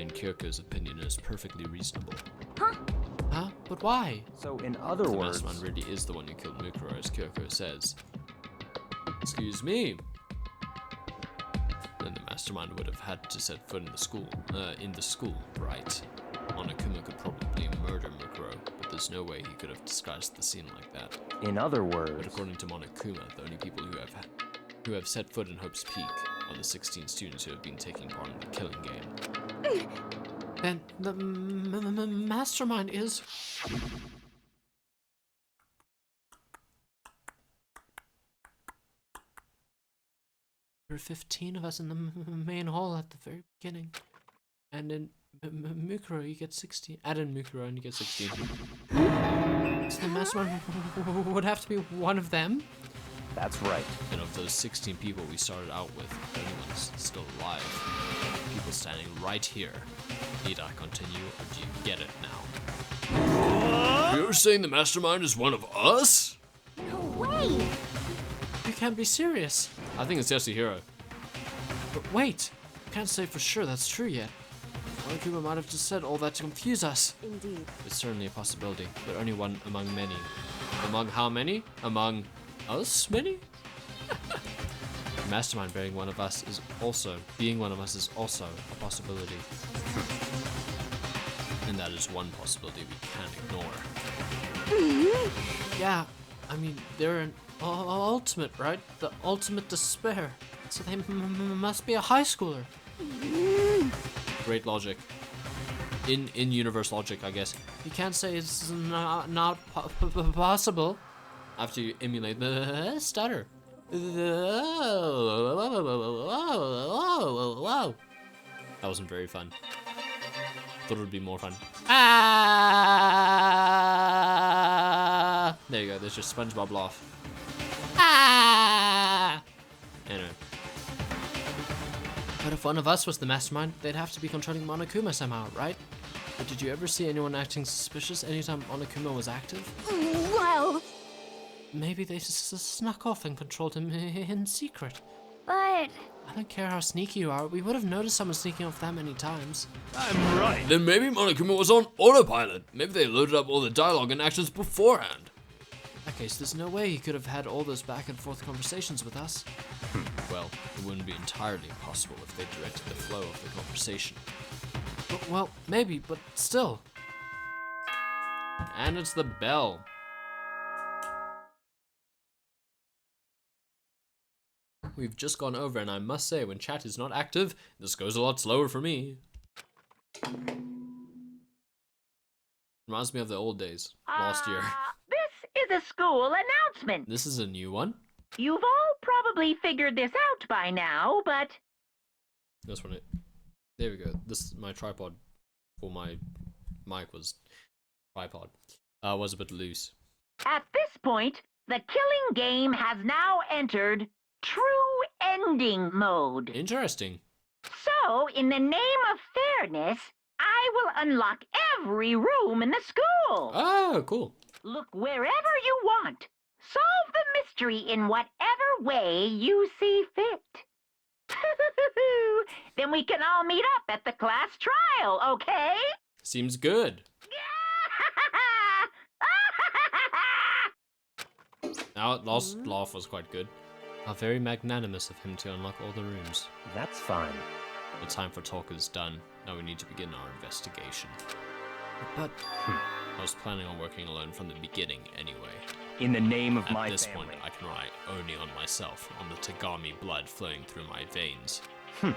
In Kyoko's opinion, is perfectly reasonable. Huh? But why? So, in other The words, mastermind really is the one who killed Mukuro, as Kyoko says. Excuse me. Then the mastermind would have had to set foot in the school, right? Monokuma could probably murder Mukuro, but there's no way he could have disguised the scene like that. in other But words, according to Monokuma, the only people who have set foot in Hope's Peak are the 16 students who have been taking part in the killing game. Then the mastermind is... There were 15 of us in the main hall at the very beginning. And in Mukuro, you get 16. Add in Mukuro and you get 16. So the mastermind would have to be one of them? that's right. And of those 16 people we started out with, if anyone's still alive, people standing right here, need I continue, or do you get it now? You're saying the mastermind is one of us? no way. You can't be serious. I think it's Yasuhiro. But wait, can't say for sure that's true yet. Monokuma might have just said all that to confuse us. Indeed. It's certainly a possibility, but only one among many. Among how many? Among us many? The mastermind being one of us is also a possibility. And that is one possibility we can't ignore. Yeah, I mean, they're an ultimate, right? The ultimate despair. So they must be a high schooler. Great logic. In universe logic, I guess. You can't say it's not possible. I have to emulate the stutter. That wasn't very fun. Thought it would be more fun. Ah! There you go, there's just SpongeBob laugh. Ah! Anyway. But if one of us was the mastermind, they'd have to be controlling Monokuma somehow, right? But did you ever see anyone acting suspicious anytime Monokuma was active? Well, Maybe they snuck off and controlled him in secret. but I don't care how sneaky you are. We would have noticed someone sneaking off that many times. I'm right. Then maybe Monokuma was on autopilot. Maybe they loaded up all the dialogue and actions beforehand. In that case, there's no way he could have had all those back and forth conversations with us. Well, it wouldn't be entirely impossible if they directed the flow of the conversation. Well, maybe, but still. And it's the bell. We've just gone over, and I must say, when chat is not active, this goes a lot slower for me. Reminds me of the old days, last year. This is a school announcement. This is a new one. You've all probably figured this out by now, but This one, there we go. This, my tripod for my mic was a bit loose. at this point, the killing game has now entered true ending mode. Interesting. So, in the name of fairness, I will unlock every room in the school. Oh, cool. Look wherever you want. Solve the mystery in whatever way you see fit. Then we can all meet up at the class trial, okay? Seems good. Now, last laugh was quite good. How very magnanimous of him to unlock all the rooms. That's fine. The time for talk is done. Now we need to begin our investigation. But I was planning on working alone from the beginning anyway. In the name of At my this family. point, I can rely only on myself, on the Tagami blood flowing through my veins. I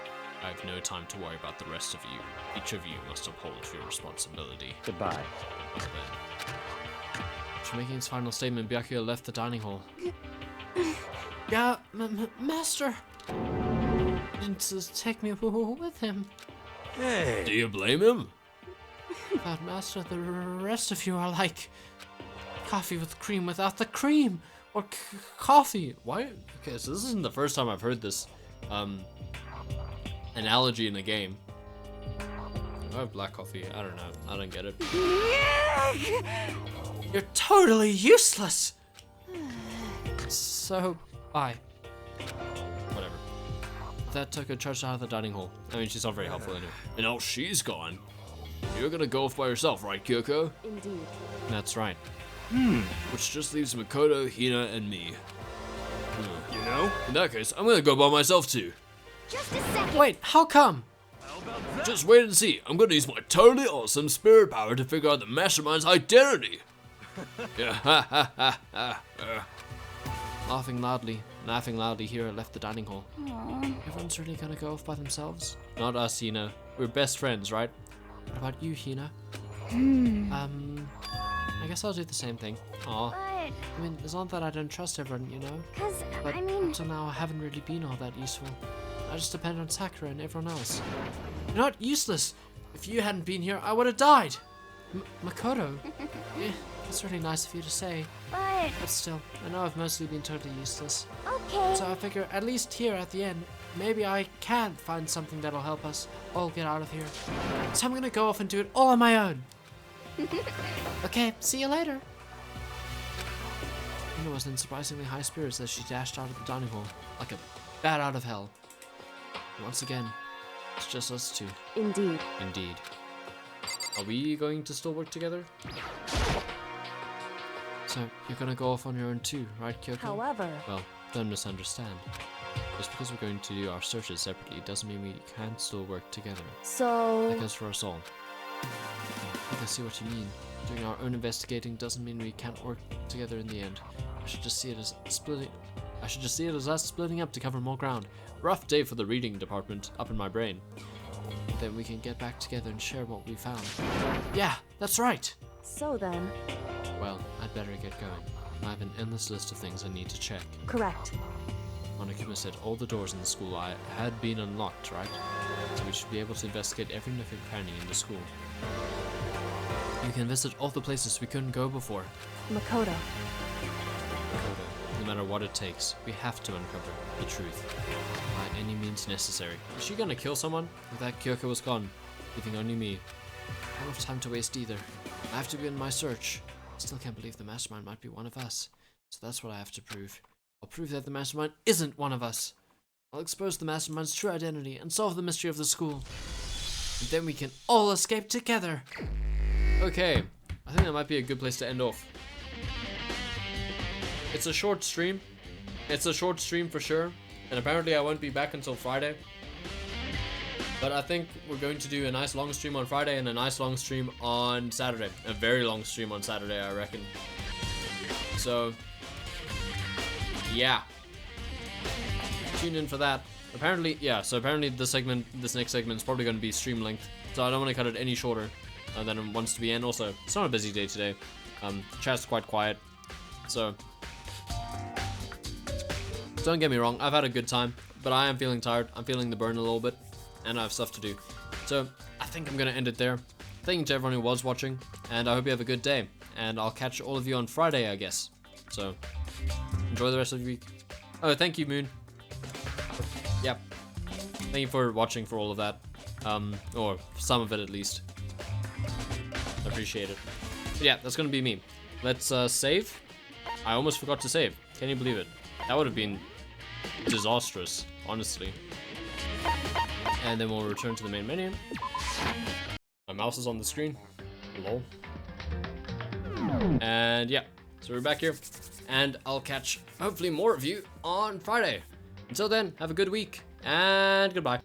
have no time to worry about the rest of you. Each of you must uphold your responsibility. Goodbye. Until then. After making his final statement, Byakuya left the dining hall. yeah, Master. He didn't just take me with him. Hey. Do you blame him? But Master, the rest of you are like coffee with cream without the cream, or coffee. Why? Okay, so this isn't the first time I've heard this analogy in a game. I have black coffee. I don't know. I don't get it. You're totally useless. So, bye. Whatever. That took her charged out of the dining hall. I mean, she's not very helpful anyway. And now she's gone. You're gonna go off by yourself, right, Kyoko? Indeed. That's right. Which just leaves Makoto, Hina, and me. You know? In that case, I'm gonna go by myself too. Just a second. Wait, how come? Just wait and see. I'm gonna use my totally awesome spirit power to figure out the mastermind's identity. Yeah, Laughing loudly, Hira left the dining hall. Everyone's really gonna go off by themselves? Not us, Hina. We're best friends, right? What about you, Hina? I guess I'll do the same thing. Aw. But, I mean, it's not that I don't trust everyone, you know? cause, But I mean, until now, I haven't really been all that useful. I just depend on Sakura and everyone else. You're not useless! If you hadn't been here, I would have died! Makoto? That's really nice of you to say. But still, I know I've mostly been totally useless. okay. So I figure, at least here at the end, maybe I can find something that'll help us all get out of here. So I'm gonna go off and do it all on my own. Okay, see you later. Hina was in surprisingly high spirits as she dashed out of the dining hall, like a bat out of hell. Once again, it's just us two. Indeed. Indeed. Are we going to still work together? So, you're gonna go off on your own too, right, Kyoko? However, Well, don't misunderstand. Just because we're going to do our searches separately doesn't mean we can't still work together. so That goes for us all. I think I see what you mean. Doing our own investigating doesn't mean we can't work together in the end. I should just see it as splitting. I should just see it as us splitting up to cover more ground. Rough day for the reading department up in my brain. Then we can get back together and share what we found. Yeah, that's right. so then, Well, I'd better get going. I have an endless list of things I need to check. correct. Monokuma said all the doors in the school had been unlocked, right? So we should be able to investigate every nook and cranny in the school. You can visit all the places we couldn't go before. Makoto. Makoto, no matter what it takes, we have to uncover the truth. By any means necessary. Is she gonna kill someone? With that, Kyoko was gone, leaving only me. I don't have time to waste either. I have to begin my search. I still can't believe the mastermind might be one of us. So that's what I have to prove. I'll prove that the mastermind isn't one of us. I'll expose the mastermind's true identity and solve the mystery of the school. And then we can all escape together. Okay, I think that might be a good place to end off. It's a short stream. It's a short stream for sure. And apparently I won't be back until Friday. But I think we're going to do a nice long stream on Friday and a nice long stream on Saturday. A very long stream on Saturday, I reckon. So, yeah. Tune in for that. Apparently, yeah, so apparently this next segment is probably going to be stream length. So I don't want to cut it any shorter than it wants to be. And also, it's not a busy day today. Chat's quite quiet. So, don't get me wrong, I've had a good time. But I am feeling tired. I'm feeling the burn a little bit. And I have stuff to do. So, I think I'm going to end it there. Thank you to everyone who was watching. And I hope you have a good day. And I'll catch all of you on Friday, I guess. So, enjoy the rest of the week. Oh, thank you, Moon. Yep. Thank you for watching for all of that. Or some of it at least. I appreciate it. But yeah, that's gonna be me. Let's save. I almost forgot to save. Can you believe it? That would have been disastrous, honestly. And then we'll return to the main menu. My mouse is on the screen. Lol. And yeah, so we're back here. And I'll catch hopefully more of you on Friday. Until then, have a good week and goodbye.